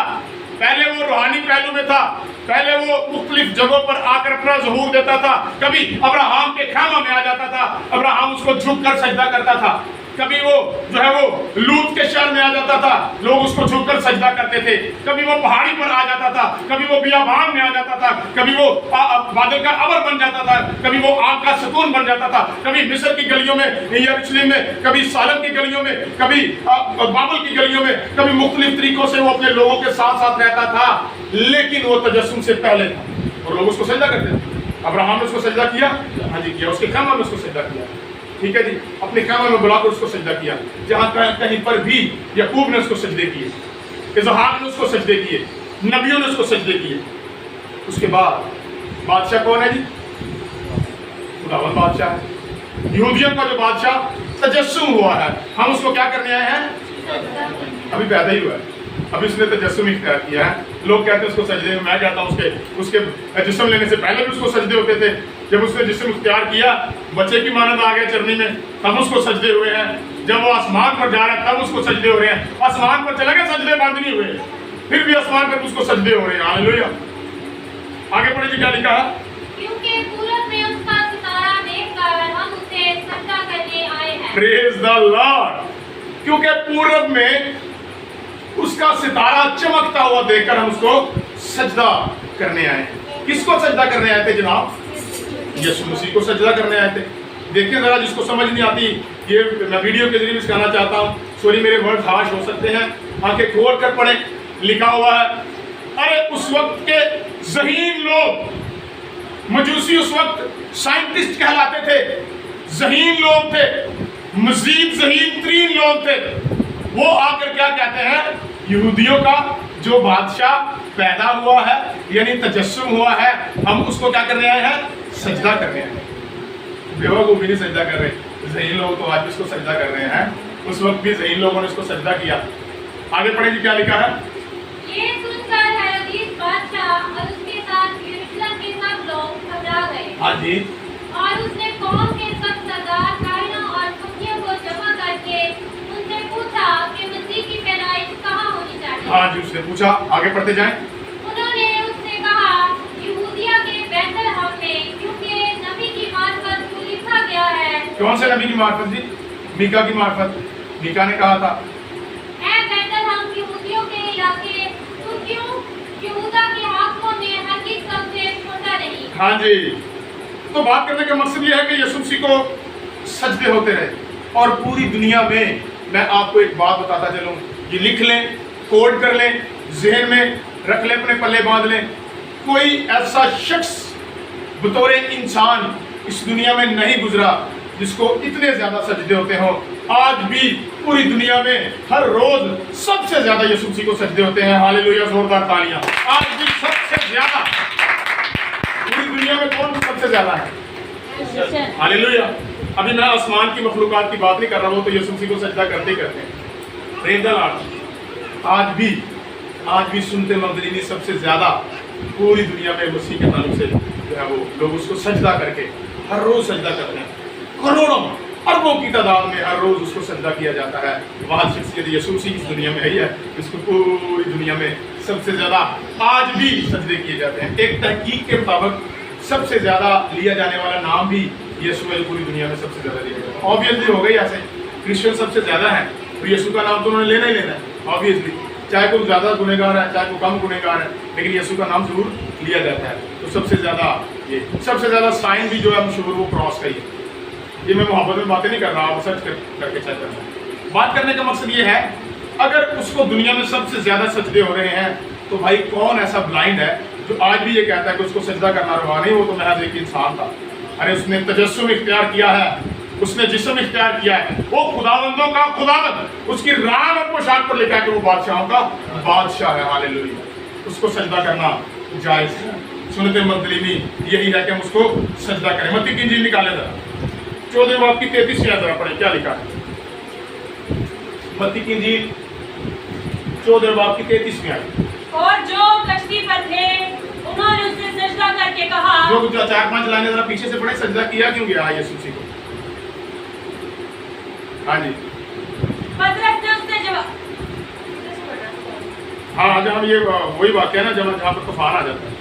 पहले वो रूहानी पहलू में था, पहले वो मुख्तलिफ जगहों पर आकर अपना ज़हूर देता था। कभी अब्राहम के खामा में आ जाता था, अब्राहम उसको झुक कर सजदा करता था। कभी वो जो है वो लूत के शहर में आ जाता था, लोग उसको झुककर सजदा करते थे। कभी वो पहाड़ी पर आ जाता था, कभी वो बियाबान में आ जाता था, कभी वो बादल का अवर बन जाता था, कभी वो आग का सुकून बन जाता था, कभी मिस्र की गलियों में, यरूशलेम में, कभी सालम की गलियों में, कभी बाबुल की गलियों में, कभी मुख्तलिफ तरीकों से वो अपने लोगों के साथ साथ रहता था। लेकिन वो तजस्सुम से पहले था और लोग उसको सजदा करते थे। अब्राहम ने उसको सजदा किया, हाँ जी किया, उसके खामा में उसको सजदा किया, ठीक है जी, अपने खामा में बुलाकर उसको सजदा किया। जहाँ कहीं पर भी याकूब ने उसको सजदे किए, इसहाक ने उसको सजदे किए, नबियों ने उसको सजदे किए। उसके बाद बादशाह कौन है जी? खुदावंद बादशाह है। यहूदियों का जो बादशाह तजस्सुम हुआ है, हम उसको क्या करने आए हैं? अभी पैदा ही हुआ है, अभी उसने तजस्सुम इख्तियार किया है। लोग कहते हैं उसको सजदे, मैं कहता हूँ उसके जिस्म लेने से पहले भी उसको सजदे होते थे। जब उसने जिस्म इख्तियार किया, बच्चे की मानद आ गया चरनी में, तब उसको सजदे हुए हैं। जब वो आसमान पर जा रहा है तब उसको सजदे हो रहे हैं। आसमान पर चला गया, सजदे बंद नहीं हुए, फिर भी आसमान पर उसको सजदे हो रहे हैं। हालेलुया। आगे पढ़िए, क्या लिखा है?
क्योंकि पूरब में उसका सितारा देखकर हम उसे सजदा करने आए हैं।
Praise the Lord. क्योंकि पूरब में उसका सितारा चमकता हुआ देखकर हम उसको सजदा करने आए हैं। किसको सजदा करने आए थे जनाब? यीशु मसीह को सजदा करने आए थे। देखिए जरा, जिसको समझ नहीं आती, ये मैं वीडियो के जरिए सिखाना चाहता हूँ। सॉरी, मेरे वर्ड हार्श हो सकते हैं, आंखें खोल कर पढ़े, लिखा हुआ है। अरे उस वक्त के ज़हीन लोग, मजूसी उस वक्त साइंटिस्ट कहलाते थे, ज़हीन लोग थे, मजीद ज़हीन तरीन लोग थे। वो आकर क्या कहते हैं? यहूदियों का जो बादशाह पैदा हुआ है, यानी तजस्सुम हुआ है, हम उसको क्या करने आए हैं? सजदा करने आए हैं। बेवकूफ भी नहीं सजदा कर रहे, ज़हीन लोग तो आज भी उसको सजदा कर रहे हैं। उस वक्त भी ज़हीन लोगों ने उसको सजदा किया। आगे पढ़े जी, क्या लिखा है?
ये सुनकर हेरोदेस बादशाह और उसके साथ यरूशलेम के सब लोग घबरा गए।
हाँ जी।
और उसने कौम के सब सरदार, कायरों और मुखियों को जमा करके उनसे पूछा कि मसीह की पैदाइश कहाँ होनी चाहिए।
हाँ जी, उसने पूछा। आगे पढ़ते जाएं।
उन्होंने उससे कहा, यहूदिया के बैतलहम में, क्योंकि नबी की मार्फत को लिखा गया है।
कौन से नबी की मार्फत जी? मीका की मार्फत। मीका ने कहा था,
ऐ बैतलहम यहूदियों के इलाके, तो क्यों यहूदा के हाकिमों ने हरगिज़ तुमसे छोड़ा नहीं।
हाँ जी। तो बात करने का मकसद ये है कि यीशु मसीह को सजदे होते रहे। और पूरी दुनिया में मैं आपको एक बात बताता चलूँ, ये लिख लें, कोड कर लें, जहन में रख लें, अपने पल्ले बांध लें। कोई ऐसा शख्स बतौर इंसान इस दुनिया में नहीं गुजरा जिसको इतने ज़्यादा सजदे होते हों। आज भी पूरी दुनिया में हर रोज़ सबसे ज़्यादा यीशु मसीह को सजदे होते हैं। हालेलुया, जोरदार तालियां। आज भी सबसे ज़्यादा पूरी दुनिया में कौन सबसे ज़्यादा है? हालेलुया। अभी मैं आसमान की मखलूकात की बात नहीं कर रहा हूँ, तो यीशु मसीह को सजदा करते ही करते हैं। Praise the Lord. आज भी सुनते मगदलीनी सबसे ज़्यादा पूरी दुनिया में मसीह के ताल्लुक से जो है वो लोग उसको सजदा करके हर रोज़ सजदा करते हैं। करोड़ों अरबों की तादाद में हर रोज़ उसको सजदा किया जाता है। वहाँ शख्सियत यीशु मसीह इस दुनिया में है, इसको पूरी दुनिया में सबसे ज़्यादा आज भी सजदे किए जाते हैं। एक तहकीक के मुताबिक सबसे ज़्यादा लिया जाने वाला नाम भी यीशु है, पूरी दुनिया में सबसे ज़्यादा लिया जाता है। ऑब्वियसली हो गई ऐसे, क्रिश्चियन सबसे ज़्यादा है तो यीशु का नाम तो उन्होंने लेना ही लेना है ऑब्वियसली, चाहे कोई ज़्यादा गुनहगार है चाहे कोई कम गुनहगार है, लेकिन यीशु का नाम जरूर लिया जाता है। तो सबसे ज़्यादा ये सबसे ज़्यादा साइन भी जो है मशहूर वो क्रॉस का ही है। ये मैं मोहब्बत में बातें नहीं कर रहा, आप सर्च करके चेक करना। बात करने का मकसद ये है, अगर उसको दुनिया में सबसे ज़्यादा सजदे हो रहे हैं तो भाई कौन ऐसा ब्लाइंड है जो आज भी ये कहता है कि उसको सजदा करना रवा नहीं, वो तो महज एक इंसान था। अरे उसने तजस्सुम इख्तियार किया है, उसने जिस्म इख्तियार किया है, वो खुदावंदों का खुदावंद, उसकी रान और पोशाक पर लिखा है कि वो बादशाहों का बादशाह है। हालेलुया। उसको सजदा करना जायज़ है। सुनते मंदलिनी यही है कि हम उसको सजदा करें। मत्ती की इंजील निकाले जरा 14 बाब की 33 आयत जरा पढ़े, क्या लिखा है? मत्ती की इंजील 14 बाब की 33 आयत।
और जो कश्ती पर थे उन्होंने उससे सजदा करके कहा।
जो 4-5 लाइनें जरा पीछे से पढ़े, सजदा किया क्यों गया यीशु मसीह को? हाँ जी,
पतरस ने उससे जवाब,
हाँ जब ये वही वाक्य है ना जब जहाँ पर तूफान आ जाता है।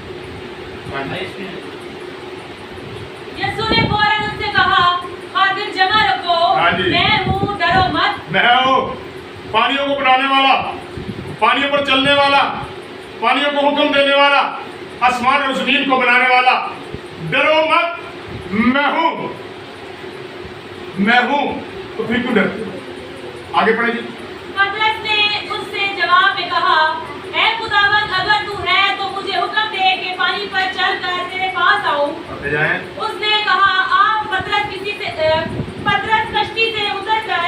हाँ जी,
यीशु ने फौरन उससे कहा, हाथ जमा रखो,
हाँ जी।
मैं हूँ, डरो मत।
मैं हूँ पानियों को बनाने वाला, पानियों पर चलने वाला, पानियों को हुक्म देने वाला, आसमान और जमीन को बनाने वाला। डरो मत, मैं हूँ, मैं हूँ। तो फिर क्यों डरते हो? आगे पढ़े जी।
पतरस ने उससे जवाब में कहा, ऐ खुदावंद, अगर तू है तो मुझे हुक्म दे कि पानी पर चलकर तेरे पास आऊं।
पढ़ते जाएं।
उसने कहा, आप। पतरस कश्ती से उतरकर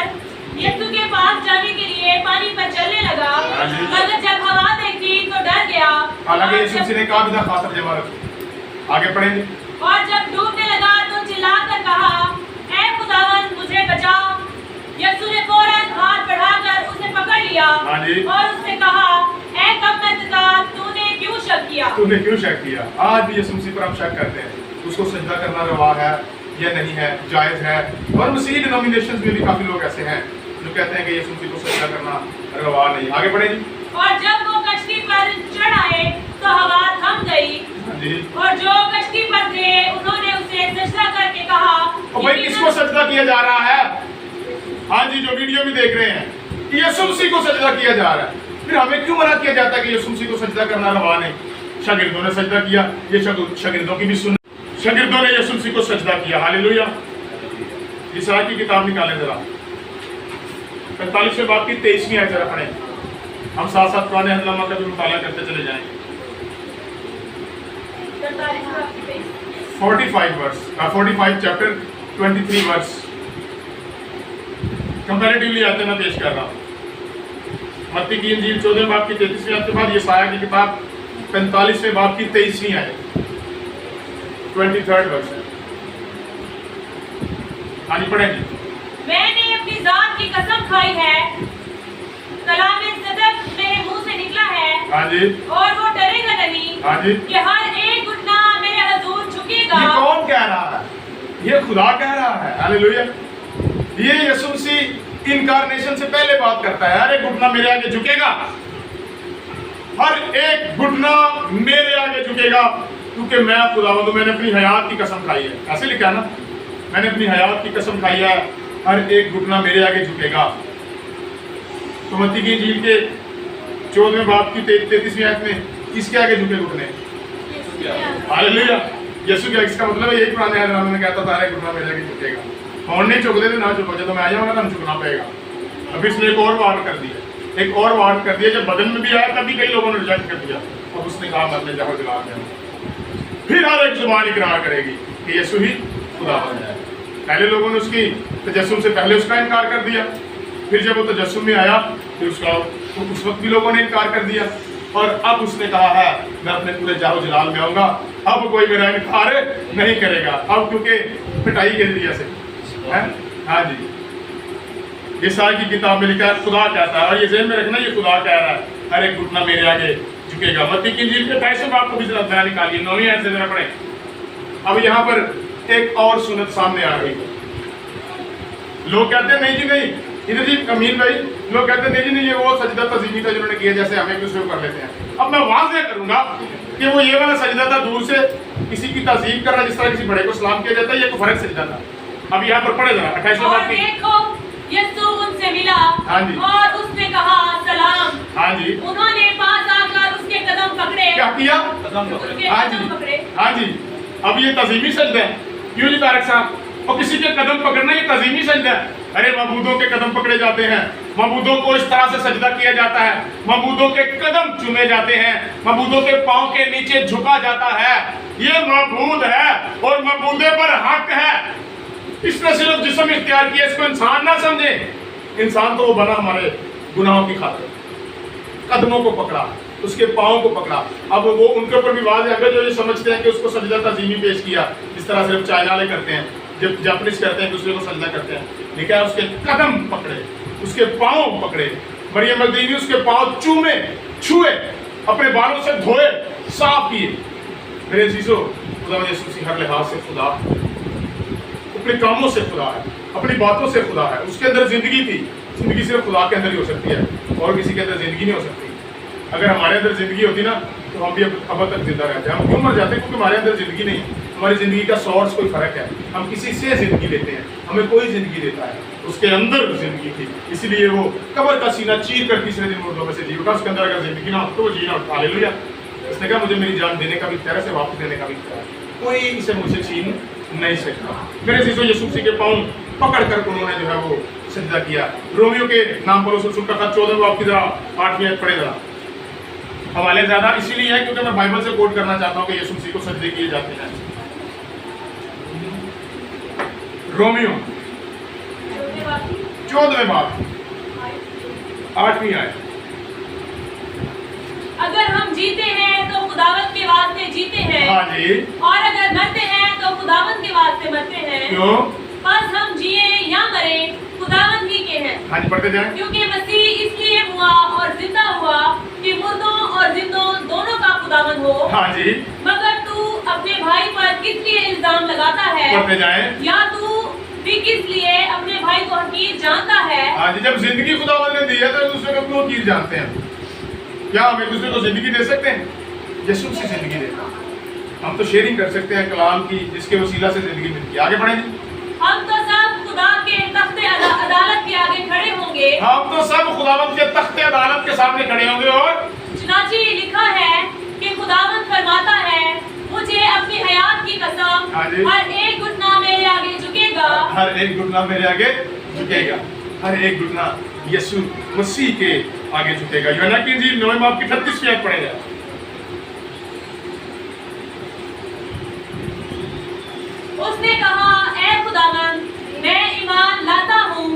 यीशु के पास जाने के लिए पानी पर चलने लगा,
हाँ जी।
मगर जब हवा देखी तो डर गया।
हालांकि
और
यीशु
जब-
मसीह ने कहा भी था खातर जमा रखो। आगे पढ़ेंगे।
और जब डूबने लगा तो चिल्लाकर कहा, ऐ खुदावंद, मुझे बचा। यीशु ने फौरन हाथ बढ़ाकर उसे पकड़ लिया
हाँ जी।
और उससे कहा, ऐ कमबख्ता, तूने क्यों शक किया?
तूने क्यों शक किया? आज भी यीशु मसीह पर हम शक करते हैं, उसको सजदा करना रवा है या नहीं है, जायज है। और मसीह डिनोमिनेशंस में भी काफी लोग ऐसे हैं जो कहते हैं कि यीशु मसीह को सजदा करना रवा नहीं। आगे बढ़ेंगे।
और जब वो कश्ती पर चढ़ आए तो हवा थम गई,
हाँ जी।
और जो कश्ती पर थे उन्होंने उसे सजदा करके कहा,
और भाई किसको सजदा किया जा रहा है? हाँ जी, जो वीडियो भी देख रहे हैं, यीशु मसीह को सजदा किया जा रहा है। फिर हमें क्यों मना किया जाता है कि यीशु मसीह को सजदा करना रवा नहीं? शागिर्दों ने सजदा किया, ये शागिर्दों की भी सुन। शागिर्दों ने यीशु मसीह को सजदा किया। हालेलुया। ईसाई की किताब निकालें जरा, 45वें बाब की 23वीं आयत जरा पढ़ें। हम साथ साथ पुराने अहदनामा का भी मुताला करते चले जाएंगे। 45 चैप्टर 23 वर्स कंपैरेटिवली आते मैं पेश कर रहा हूँ। मत्ती की इंजील 14वें बाब की 33वीं आयत के बाद यशायाह की किताब 45वें बाब की 23वीं आयत 23rd वर्स है। आनी पढ़ेंगे।
मैंने अपनी जात की कसम खाई है, कलाम सदक मेरे मुंह से निकला है,
हाँ जी,
और वो डरेगा नहीं
हाँ जी।
कि हर एक घुटना मेरे हजूर झुकेगा।
ये कौन कह रहा है? ये खुदा कह रहा है। हालेलुया। ये यीशु मसीह इनकारनेशन से पहले बात करता है। हर एक घुटना मेरे आगे झुकेगा, हर एक घुटना मेरे आगे झुकेगा, क्योंकि मैं खुदावंद हूं। मैंने अपनी हयात की कसम खाई है, ऐसे लिखा है ना, मैंने अपनी हयात की कसम खाई है, हर एक घुटना मेरे आगे झुकेगा। तो मत्ती की इंजील के 14वें बाब की 33वीं आयत में किसके आगे झुके घुटने? हालेलुया। यीशु क्या, इसका मतलब है यही पुराने अहदनामे में कहता था, हर एक घुटना मेरे आगे झुकेगा। और नहीं झुकते थे ना झुको, जब मैं आ जाऊंगा तो झुकना पड़ेगा। अभी इसने एक और वार्ड कर दिया, एक और वार्ड कर दिया। जब बदन में भी आया तभी कई लोगों ने रिजेक्ट कर दिया। अब उसने कहा मैं अपने जहाँ जला गया। फिर हर एक जुबान इकरार करेगी कि यीशु ही खुदावंद है। पहले लोगों ने उसकी तजस्सुम से पहले उसका इनकार कर दिया, फिर जब वो तजस्सुम में आया फिर उसका तो उस वक्त भी लोगों ने इनकार कर दिया। और अब उसने कहा है मैं अपने पूरे जाहो जलाल में आऊंगा, अब कोई मेरा इनकार नहीं करेगा। अब क्योंकि पिटाई के जरिए से है। हाँ जी, ईसाई की किताब में लिखा है खुदा कहता है, और ये ज़हन में रखना, ये खुदा कह रहा है हर एक घुटना मेरे आगे झुकेगा। मत्ती की इंजील के 28वें बाब को भी जरा ध्यान निकालिए, 9वीं आयत से जरा पढ़ें। अब यहाँ पर एक और सुन्नत सामने आ गई। लोग कहते हैं नहीं जी नहीं, इधर जी अमीन भाई, लोग कहते हैं नहीं जी नहीं, ये वो सजदा तज़ीमी था जिन्होंने किया, जैसे हमें भी उसमें कर लेते हैं। अब मैं वाज़ेह करूंगा कि वो ये वाला सजदा था, दूर से किसी की तज़ीम करना, जिस तरह किसी बड़े को सलाम किया जाता है, ये तो फर्क सजदा था। अब यहाँ पर पढ़े जरा 28वें
और
बाब की।
देखो, यीशु उनसे मिला
हाँ जी।
और उसने कहा सलाम।
हाँ जी,
उन्होंने पास आकर उसके कदम पकड़े,
क्या किया?
उसके
हाँ जी,
कदम पकड़े।
हाँ जी। अब ये तज़ीमी सजदा है, क्यों जी तारक साहब? और किसी के कदम पकड़ना ये तज़ीमी सजदा है। अरे मबूदों के कदम पकड़े जाते हैं, मबूदों को इस तरह से सजदा किया जाता है, मबूदों के कदम चूमे जाते हैं, मबूदों के पांव के नीचे झुका जाता है। ये मबूद है और मबूदे पर हक है। इसने सिर्फ जिस्म इख्तियार किया, इसको इंसान ना समझे। इंसान तो वो बना हमारे गुनाहों की खातिर, कदमों को पकड़ा, उसके पाँव को पकड़ा। अब वो उनके ऊपर भी वाज़ है जो ये समझते हैं कि उसको सजदा तज़ीमी पेश किया, इस तरह सिर्फ चाइना वाले करते हैं, जब जापानीज करते हैं दूसरे को सजदा करते हैं। लेकिन उसके कदम पकड़े, उसके पाँव पकड़े, मरियम मगदलीनी उसके पाँव चूमे छुए, अपने बालों से धोए, साफ किए। मेरे अजीजों, खुदा यीशु मसीह हर लिहाज से खुदा, अपने कामों से खुदा है, अपनी बातों से खुदा है। उसके अंदर जिंदगी थी, जिंदगी सिर्फ खुदा के अंदर ही हो सकती है और किसी के अंदर जिंदगी नहीं हो सकती। अगर हमारे अंदर जिंदगी होती ना तो हम भी अब तक जिंदा रहते हैं। हम क्यों मर जाते हैं? क्योंकि हमारे अंदर जिंदगी नहीं है। हमारी जिंदगी का सोर्स कोई फर्क है। हम किसी से जिंदगी लेते हैं, हमें कोई जिंदगी देता है, उसके अंदर जिंदगी थी, इसलिए वो कब्र का सीना चीर कर तीसरे दिन मुर्दों में से जी उठा। उसके अंदर अगर जिंदगी ना हो तो वो जी ना उठा। हालेलुया। उसने कहा मुझे मेरी जान देने का भी इख्तियार है, से वापस देने का भी इख्तियार है, कोई इसे मुझसे छीन नहीं सकता। मेरे अजीजों, यीशु मसीह के पाँव पकड़ कर उन्होंने जो है वो सजदा किया। रोमियो के नाम पर रसूल का खत 14 बाब की जरा 8वीं आयत पढ़े जरा। हवाले ज्यादा इसीलिए है क्योंकि मैं बाइबल से कोट करना चाहता हूँ कि यीशु मसीह को सजदे किए जाते हैं। रोमियो 14वें बाब 8वीं आयत।
अगर हम जीते हैं तो खुदावंत के वास्ते जीते हैं,
हाँ जी,
और अगर मरते हैं तो खुदावंत के वास्ते मरते हैं।
क्यों?
बस हम जिए या मरे खुदावंत ही के हैं।
हाँ जी, पढ़ते जाएं।
क्योंकि मसीह इसलिए हुआ और जिंदा हुआ कि मुर्दों और जिंदों दोनों का खुदावंत हो।
हाँ जी,
मगर तू अपने भाई पर किस लिए इल्जाम लगाता है?
पढ़ते जाएं।
या तू भी किस लिए अपने भाई को हकीर जानता है?
हाँ जी, जब जिंदगी खुदावंद ने दी है तो एक दूसरे को क्यों हकीर जानते हैं? क्या हम एक दूसरे को जिंदगी दे सकते हैं? यीशु से जिंदगी देता। हम तो शेयरिंग कर सकते हैं कलाम की, जिसके वसीला से जिंदगी मिलती है। आगे बढ़ें।
हम तो सब खुदा के तख्ते अदालत के आगे खड़े होंगे।
हम तो सब खुदावंद के तख्ते अदालत के सामने खड़े होंगे और
चुनांचे लिखा है कि खुदावंद फरमाता है, मुझे अपनी हयात की कसम,
हाँ जी।
हर एक घुटना मेरे आगे झुकेगा।
हर एक घुटना मेरे आगे झुकेगा। हर एक घुटना यीशु मसीह के आगे झुकेगा। यूहन्ना की इंजील 9वें बाब की 38वीं आयत पढ़ेगा।
उसने कहा, ऐ खुदावंद, मैं ईमान लाता हूँ,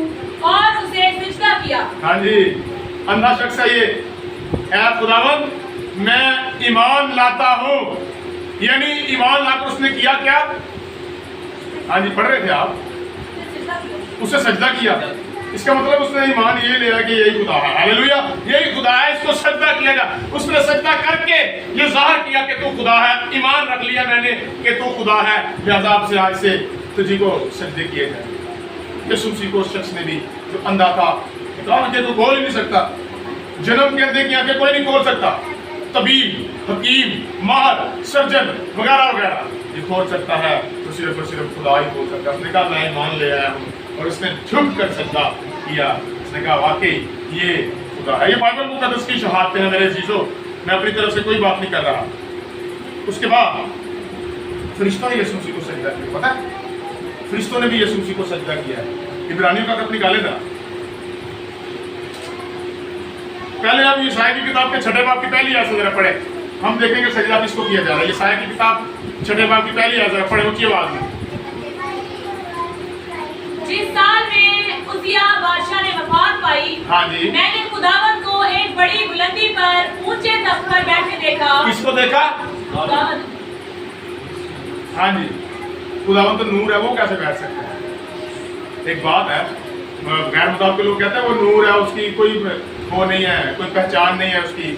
और उसे सिजदा किया।
हाँ जी, अंधा शख्स है ये। ऐ खुदावंद, मैं ईमान लाता हूँ, यानी ईमान लाकर उसने किया क्या? हाँ जी, पढ़ रहे थे आप। उसे सजदा किया। इसका मतलब उसने ईमान ये लिया कि यही खुदा है। हालेलुया, यही खुदा है, इसको सजदा किया जा। उसने सजदा करके ये जाहिर किया कि तू खुदा है। ईमान रख लिया मैंने कि तू खुदा है, लिहाजा अब से आज से तुझी को सजदे किए जाए। यीशु मसीह को उस शख्स ने भी जो अंधा था, आंखें तो खोल ही नहीं सकता, जन्म के अंधे की आंखें कोई नहीं खोल सकता, तबीब, हकीम, माहर, सर्जन वगैरह वगैरह ये खोल सकता है तो सिर्फ और सिर्फ खुदा ही खोल सकता है। उसने कहा मैं ईमान ले आया हूँ, और उसने झुक कर सजदा किया। उसने कहा वाकई ये खुदा है। ये बाइबल मुकद्दस की शहादतें हैं मेरे अजीजों, मैं अपनी तरफ से कोई बात नहीं कर रहा। उसके बाद फरिश्तों ने यीशु मसीह को सजदा किया। पता है, फरिश्तों ने भी यीशु मसीह को सजदा किया है। इब्रानियों का खत निकाले था। पहले आप यशायाह की किताब के 6 बाब की पहली आयत जरा पढ़े, हम देखेंगे सजदा किसको किया जा रहा है। यशायाह की किताब 6 बाब की पहली आयत जरा पढ़े ऊंची आवाज में।
जिस साल में उजिया बादशाह ने वफात पाई,
हाँ जी,
मैंने खुदावंद को एक बड़ी बुलंदी पर ऊंचे तख्त पर बैठे देखा।
किसको देखा?
खुदावंद।
हाँ जी, खुदावंद तो नूर है, वो कैसे बैठ सकते हैं? एक बात है, गैर मुताबिक लोग कहते हैं वो नूर है, उसकी कोई वो नहीं है, कोई पहचान नहीं है उसकी,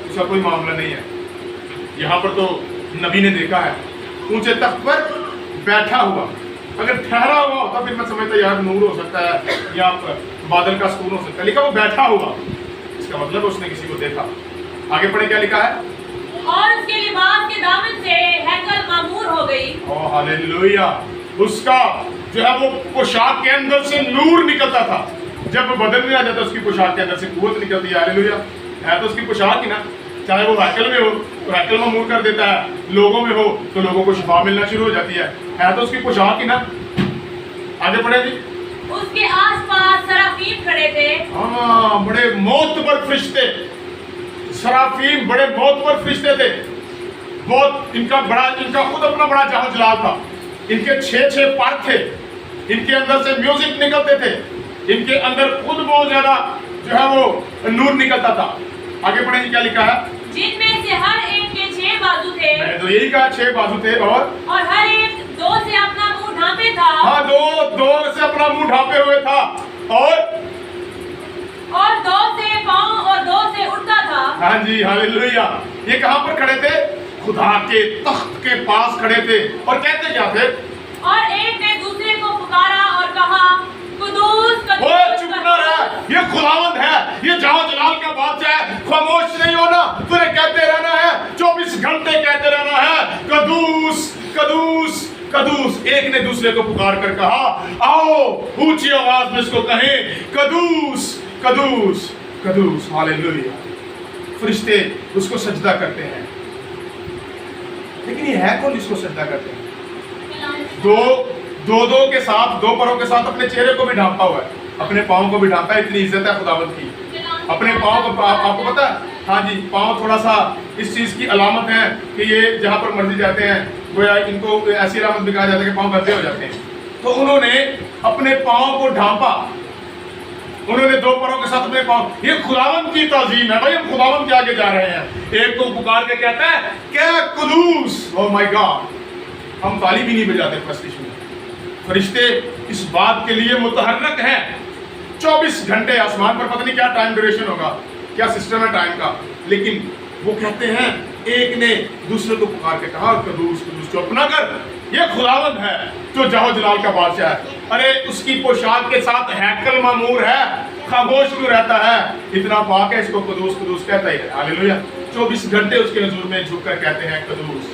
उसका कोई मामला नहीं है। यहाँ पर तो नबी ने देखा है ऊंचे तख्त पर बैठा हुआ। अगर ठहरा हुआ होता फिर मैं समझता यार नूर हो सकता है या बादल का सुकून हो सकता है, लिखा वो बैठा हुआ, इसका मतलब उसने किसी को देखा। आगे पढ़े क्या लिखा है?
और उसके लिबास के दामन से हैकल मामूर हो गई।
ओह हालेलुया, उसका जो है वो पोशाक के अंदर से नूर निकलता था। जब बदल में आ जाता उसकी पोशाक के अंदर से कुव्वत निकलती है। हालेलुया, है तो उसकी पोशाक ही ना, चाहे वो हैकल में हो तो हैकल मामूर कर देता है, लोगों में हो तो लोगों को शिफा मिलना शुरू हो जाती है तो उसकी पोशाक ही ना। आगे बढ़े जी।
उसके आसपास सराफीम खड़े थे।
हाँ, बड़े मौत पर फरिश्ते, सराफीम बड़े मौत पर फरिश्ते थे। बहुत इनका खुद अपना बड़ा जाहो जलाल था। इनके 6 पर थे, इनके अंदर से म्यूजिक निकलते थे, इनके अंदर खुद बहुत ज्यादा जो है वो नूर निकलता था। आगे बढ़े, क्या लिखा है?
जिनमें से हर एक के 6 बाजू थे।
मैंने तो यही कहा 6 बाजू थे, और
हर एक 2 से अपना मुंह ढांपे था।
हाँ, दो से अपना मुंह ढांपे हुए था, और
2 से पाँव और 2 से उड़ता था।
हाँ हाँ जी, हालेलुया। ये कहाँ पर खड़े थे? खुदा के तख्त के पास खड़े थे और कहते क्या थे?
और एक ने दूसरे को पुकारा और कहा, कुदूस
वो चुप ना रहा, ये खुदावंद है, ये जाओ जलाल का बादशाह है, खामोश नहीं होना, तुझे कहते रहना है, 24 घंटे कहते रहना है, कदूस कदूस कदूस। एक ने दूसरे को पुकार कर कहा, आओ ऊंची आवाज में इसको कहें, कदूस कदूस कदूस। हालेलुया। फरिश्ते उसको सजदा करते हैं, लेकिन ये है कौन जिसको सजदा करते हैं? दो के साथ, दो परों के साथ अपने चेहरे को भी ढांपा हुआ है, अपने पाँव को भी ढांपा है। इतनी इज्जत है खुदावंद की अपने पाँव को। आपको पता है? हाँ जी, पाँव थोड़ा सा इस चीज़ की अलामत है कि ये जहाँ पर मर्जी जाते हैं, गोया इनको ऐसी अलामत भी कहा जाता है कि पाँव गंदे हो जाते हैं। तो उन्होंने अपने पाँव को ढांपा, उन्होंने दो परों के साथ अपने पाँव। ये खुदावंद की ताज़ीम है भाई, हम खुदावंद के आगे जा रहे हैं। एक को पुकार के कहता है क्या कुदूस, ओह माय गॉड। हम ताली भी नहीं बजाते प्रस्टिश में। फरिश्ते इस बात के लिए मुतहर्रक हैं। 24 घंटे आसमान पर, पता नहीं क्या टाइम ड्यूरेशन होगा, क्या सिस्टम है टाइम का, लेकिन वो कहते हैं, एक ने दूसरे को पुकार के कहा, कदूस कदूस, चुप ना कर, ये खुदावंद है जो जाहो जलाल का बादशाह है। अरे उसकी पोशाक के साथ हैकल मामूर है, खामोश क्यों रहता है? इतना पाक है, इसको कदूस कदूस कहता ही है। हालेलुया। 24 घंटे उसके हुजूर में झुककर कहते हैं कदूस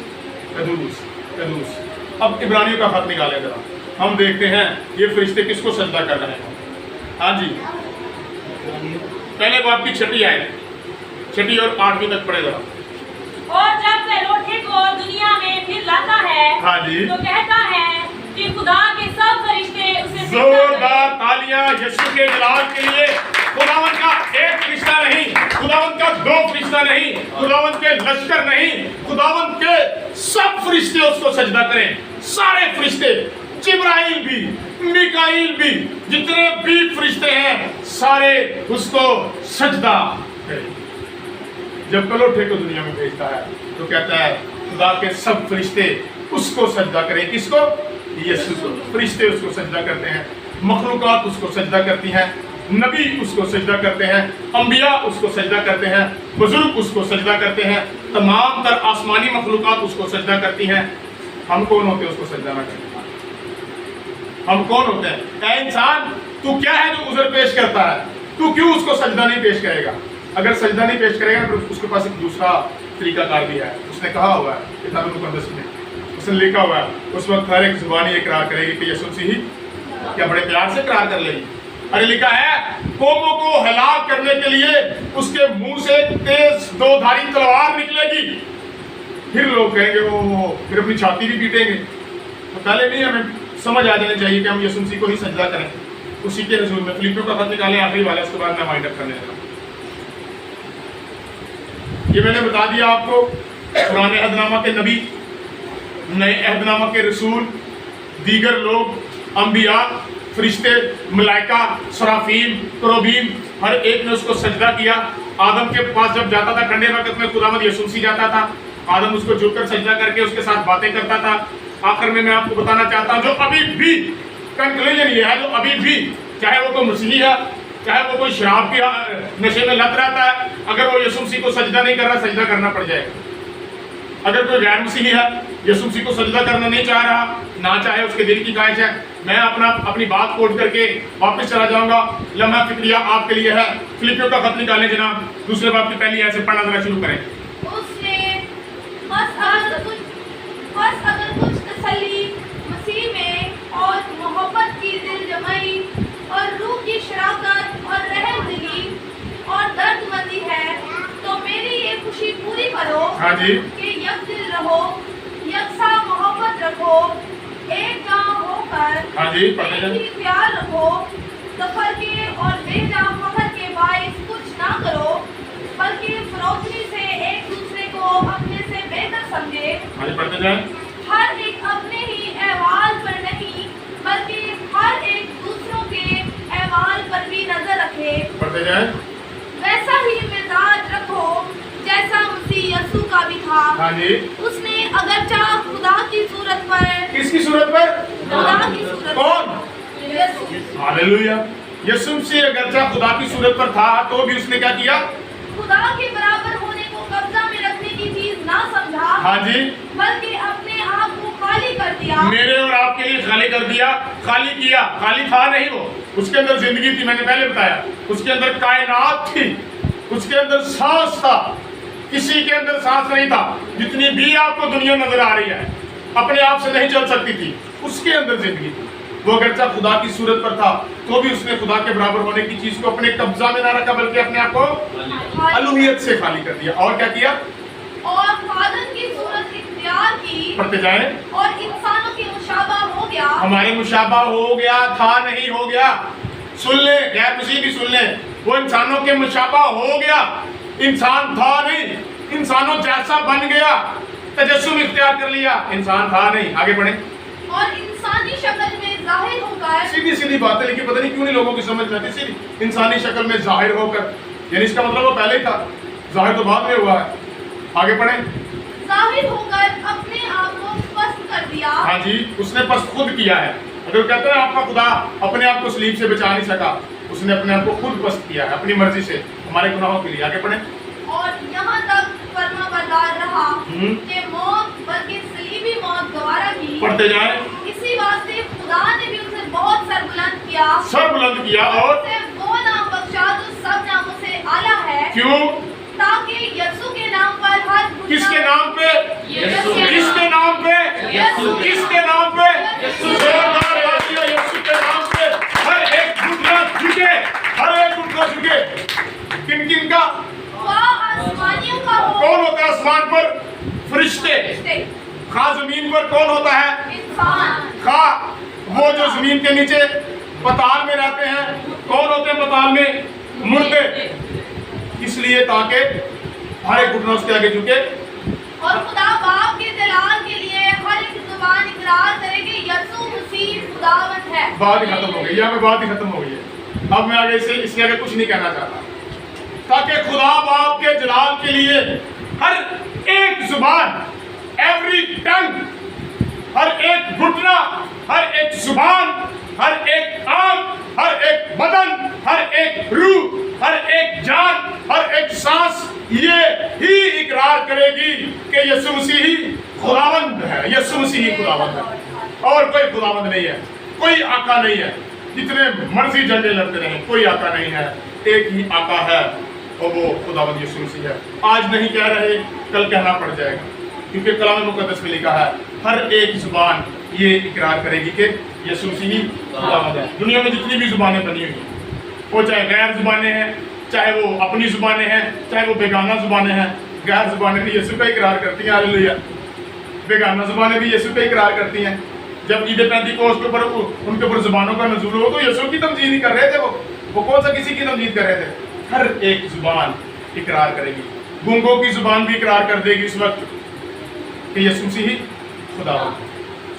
कदूस कदूस। अब इब्रानियों का खत निकाले जरा, हम देखते हैं ये फरिश्ते किसको सजदा कर रहे हैं। हाँ जी, पहले बाप की 6ठी आयत, 6ठी और 8वीं तक पढ़े जरा।
और जब वह लोटे को दुनिया में फिर लाता है,
हाँ जी,
तो कहता है कि खुदा के सब फरिश्ते उसे
जोरदार तालियां यीशु के जलाल के लिए। खुदावंद का एक फरिश्ता नहीं, खुदावंद का 2 फरिश्ता नहीं, खुदावंद के लश्कर नहीं, खुदावंद के सब फरिश्ते उसको सजदा करें। सारे फरिश्ते, जिब्राइल भी, मिकाईल भी, जितने भी फरिश्ते हैं सारे उसको सजदा करें। जब कलोठे को दुनिया में भेजता है तो कहता है खुदा के सब फरिश्ते उसको सजदा करें। किसको? यीशु को। फरिश्ते उसको सजदा करते हैं, मखलूकात उसको सजदा करती हैं, नबी उसको सजदा करते हैं, अंबिया उसको सजदा करते हैं, बुजुर्ग उसको सजदा करते हैं, तमाम तर आसमानी मखलूकात उसको सजदा करती हैं। हम कौन होते हैं उसको सजदा ना करने? हम कौन होते हैं? ऐ इंसान, तू क्या है जो उज़र पेश करता है? तू क्यों उसको सजदा नहीं पेश करेगा? अगर सजदा नहीं पेश करेगा तो उसके पास एक दूसरा तरीकाकार भी है। उसने कहा हुआ है किताब मुक़द्दस में, उसने लिखा हुआ है, उस वक्त हर एक ज़ुबानी इकरार करेगी कि यीशु मसीह ही, क्या बड़े प्यार से इकरार कर लेगी। अरे लिखा है, कौमों को हलाक करने के लिए उसके मुंह से तेज 2-धारी तलवार निकलेगी। फिर लोग कहेंगे वो, फिर अपनी छाती भी पीटेंगे। तो पहले नहीं, हमें समझ आ जानी चाहिए कि हम यीशु मसीह को ही सजदा करें। उसी के हुजूर में फिलिपियों का खत निकालें, आखिरी वाला, उसके बाद मैं वाइंड अप करने लगा। ये मैंने बता दिया आपको, पुराने अहदनामा के नबी, नए अहदनामा के रसूल, दीगर लोग, अंबिया, फरिश्ते, मलाइका, सराफील, करोबीम, हर एक ने उसको सजदा किया। आदम के पास जब जाता था ठंडे वक्त में, खुदावंद यीशु मसीह जाता था, आदम उसको झुककर सजदा करके उसके साथ बातें करता था। आखिर में मैं आपको बताना चाहता हूँ, जो अभी भी कंक्लूजन ये है, जो अभी भी, चाहे वो कोई मसीही है, चाहे वो कोई शराब की नशे में लत रहता है, अगर वो यीशु मसीह को सजदा नहीं कर रहा, सजदा करना पड़ जाएगा। अगर कोई गैर मसीही है, यीशु मसीह को सजदा करना नहीं चाह रहा, ना चाहे, उसके दिल की ख्वाहिश है, मैं अपनी बात कोट करके वापस चला जाऊंगा। लम्हा फिक्रिया आपके लिए है। फिलिपियों का खत निकालें जनाब, दूसरे बाब की पहली आयत से पढ़ना जरा शुरू करें।
उसने बस अगर कुछ तसल्ली मसीह में और मोहब्बत की दिल जमाई और रूह की शराकत और रहम दिली और दर्दमंदी है, तो मेरी ये खुशी पूरी करो।
हाँ जी,
कि यक दिल रहो, यकसा मोहब्बत रखो, एक गांव होकर,
हाँ जी, पढ़ते
एक
जाएं।
ही प्यार रखो, सफर के और बेजा फखर के बायस कुछ ना करो, बल्कि फरोखनी से एक दूसरे को अपने से बेहतर समझे।
हाँ जी, पढ़ते जाएं।
हर एक अपने ही अहवाल पर नहीं, बल्कि हर एक दूसरों के अहवाल पर भी नजर रखे।
पढ़ते जाएं।
वैसा ही मिजाज रखो जैसा मसीह यीशु का भी था।
हाँ जी,
उसने अगरचा खुदा की सूरत पर,
किसकी सूरत पर?
खुदा की सूरत
कौन?
यीशु,
हालेलुया। यीशु मसीह अगरचा खुदा की सूरत पर था, तो भी उसने क्या किया?
खुदा के बराबर होने
ہاں جی،
بلکہ اپنے آپ کو خالی کر دیا.
میرے اور آپ کے لیے خالی کر دیا. خالی کیا، خالی تھا نہیں وہ. اس کے اندر زندگی تھی، میں نے پہلے بتایا. اس کے اندر کائنات تھی، اس کے اندر سانس تھا. کسی کے اندر سانس نہیں تھا. جتنی بھی آپ کو دنیا نظر آ رہی ہے اپنے آپ سے نہیں چل سکتی تھی، اس کے اندر زندگی تھی. وہ اگرچہ خدا کی صورت پر تھا تو بھی اس نے خدا کے برابر ہونے کی چیز کو اپنے قبضہ میں نہ رکھا، بلکہ اپنے آپ کو الوہیت سے خالی کر دیا. اور کیا کیا؟
اور خادم کی صورت اختیار کی
پڑھتے جائیں.
اور انسانوں کی مشابہ ہو گیا.
ہمارے مشابہ ہو گیا، تھا نہیں ہو گیا. سن لیں، غیر مسیح بھی سن لیں. وہ انسانوں کے مشابہ ہو گیا، انسان تھا نہیں، انسانوں جیسا بن گیا، تجسم اختیار کر لیا. انسان تھا نہیں. آگے بڑھیں.
اور انسانی شکل میں ظاہر ہو کر.
سیدھی سیدھی باتیں، لیکن پتہ نہیں کیوں نہیں لوگوں کی سمجھ میں آتی. سیدھی انسانی شکل میں ظاہر ہو کر، یعنی اس کا مطلب وہ پہلے ہی تھا، ظاہر تو بعد میں ہوا ہے. آگے پڑھیں.
ظاہر ہو کر اپنے آپ کو پست کر دیا.
ہاں جی، اس نے پست خود کیا ہے. اگر کہتے ہیں آپ کا خدا اپنے آپ کو صلیب سے بچا نہیں سکا، اس نے اپنے آپ کو خود پست کیا ہے اپنی مرضی سے ہمارے گناہوں کے لیے. آگے پڑھیں.
اور یہاں تک فرما بردار رہا کہ موت بلکہ صلیبی موت گوارا کی.
پڑھتے جائیں.
اسی واسطے خدا نے بھی اسے بہت سر بلند کیا.
سر بلند کیا. اور
اسے وہ نام بخشا جو سب ناموں سے اعلیٰ ہے.
کیوں؟
تاکہ یسوع کے نام پر ہر
کس کے نام پہ؟
یسوع کے
کس کے نام پہ؟
یسوع کے
کس کے نام پہ؟
یسوع
زوردار باتیاں. یسوع کے نام پہ ہر ایک گھٹنا جھکے، ہر ایک گھٹنا جھکے. کن کن کا؟
خواہ آسمانیوں کا ہو.
کون ہوتا ہے آسمان پر؟ فرشتے. خواہ زمین پر کون ہوتا ہے؟
انسان.
خواہ وہ جو زمین کے نیچے پتال میں رہتے ہیں. کون ہوتے ہیں پتال میں؟ مردے. اس لیے تاکہ ہر ایک گھٹنا اس کے آگے جھکے.
اور خدا باپ کے جلال کے لیے ہر ایک زبان اقرار کرے کہ یسوع مسیح خداوند ہے.
بات ہی ختم ہو گئی. یہاں پہ بات ہی ختم ہو گئی ہے. اب میں آگے اس کے آگے کچھ نہیں کہنا چاہتا. تاکہ خدا باپ کے جلال کے لیے ہر ایک زبان، ایوری ٹنگ، ہر ایک گھٹنا، ہر ایک زبان، ہر ایک آنکھ، ہر ایک بدن، ہر ایک روح، ہر ایک جان، ہر ایک سانس یہ ہی اقرار کرے گی کہ یسوع مسیح ہی خداوند ہے. یسوع مسیح ہی خداوند ہے، اور کوئی خداوند نہیں ہے، کوئی آقا نہیں ہے. جتنے مرضی جھنڈے لڑتے رہیں، کوئی آقا نہیں ہے. ایک ہی آقا ہے اور وہ خداوند یسوع مسیح ہے. آج نہیں کہہ رہے، کل کہنا پڑ جائے گا، کیونکہ کلام مقدس میں لکھا ہے ہر ایک زبان یہ اقرار کرے گی کہ یسوع مسیح ہی خداوند ہے. دنیا میں جتنی بھی زبانیں بنی ہوئی ہیں، وہ چاہے غیر زبانیں ہیں، چاہے وہ اپنی زبانیں ہیں، چاہے وہ بیگانہ زبانیں ہیں. غیر زبانیں بھی یسوع کا اقرار کرتی ہیں. ہاللیلویہ. بیگانہ زبانیں بھی یسوع کا اقرار کرتی ہیں. جب عید پینتیکوست کے اوپر ان کے اوپر زبانوں کا نزول ہو تو یسوع کی تمجید ہی کر رہے تھے. وہ کون سا کسی کی تمجید کر رہے تھے؟ ہر ایک زبان اقرار کرے گی. گونگوں کی زبان بھی اقرار کر دے گی اس وقت کہ یسوع مسیح ہی خداوند ہے.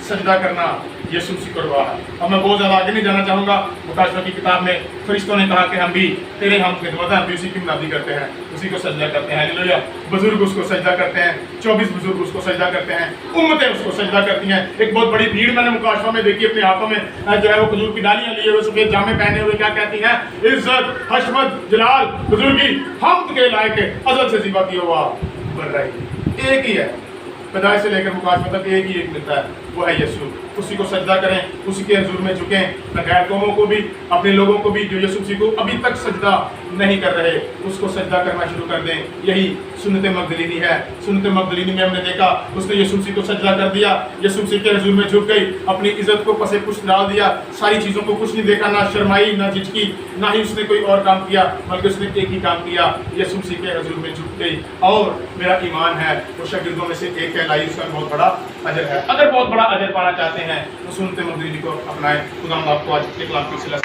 سجدہ کرنا یسوع مسیح کو روا ہے. اب میں بہت زیادہ آگے نہیں جانا چاہوں گا. مکاشفہ کی کتاب میں فرشتوں نے کہا کہ ہم بھی تیرے ہم خدمت ہیں، ہم بھی اسی کی منادی کرتے ہیں، اسی کو سجدہ کرتے ہیں. ہاللیلویہ. بزرگ اس کو سجدہ کرتے ہیں، 24 بزرگ اس کو سجدہ کرتے ہیں، امتیں اس کو سجدہ کرتی ہیں. ایک بہت بڑی بھیڑ میں نے مکاشفہ میں دیکھی اپنے ہاتھوں میں جو ہے وہ کھجور کی ڈالیاں لیے ہوئے سفید جامے پہنے ہوئے. کیا کہتی ہیں؟ عزت، حشمت، جلال، بزرگی حمد کے لائق ازل سے زیبا کی ہوا بن رہی. ایک ہی ہے، پیدائش سے لے کر مکاشفہ تک ایک ہی ایک ملتا ہے، وہ ہے یسوع. اسی کو سجدہ کریں، اسی کے حضور میں جھکیں. غیر قوموں کو بھی، اپنے لوگوں کو بھی جو یسوع مسیح کو ابھی تک سجدہ نہیں کر رہے، اس کو سجدہ کرنا شروع کر دیں. یہی سنت مگدلینی ہے. سنت مگدلینی میں ہم نے دیکھا اس نے یسوع مسیح کو سجدہ کر دیا، یسوع مسیح کے حضور میں جھک گئی، اپنی عزت کو پسے پشت ڈال دیا، ساری چیزوں کو کچھ نہیں دیکھا، نہ شرمائی، نہ جھجکی، نہ ہی اس نے کوئی اور کام کیا، بلکہ اس نے ایک ہی کام کیا، یسوع مسیح کے حضور میں جھک گئی. اور میرا ایمان ہے وہ شاگردوں میں سے ایک کہلائی، اس کا بہت بڑا اجر ہے. اگر بہت بڑا اجر پانا چاہتے ہیں تو سنت مگدلینی کو اپنائیں. خدا آپ کو آج کے کلام کی سلسلہ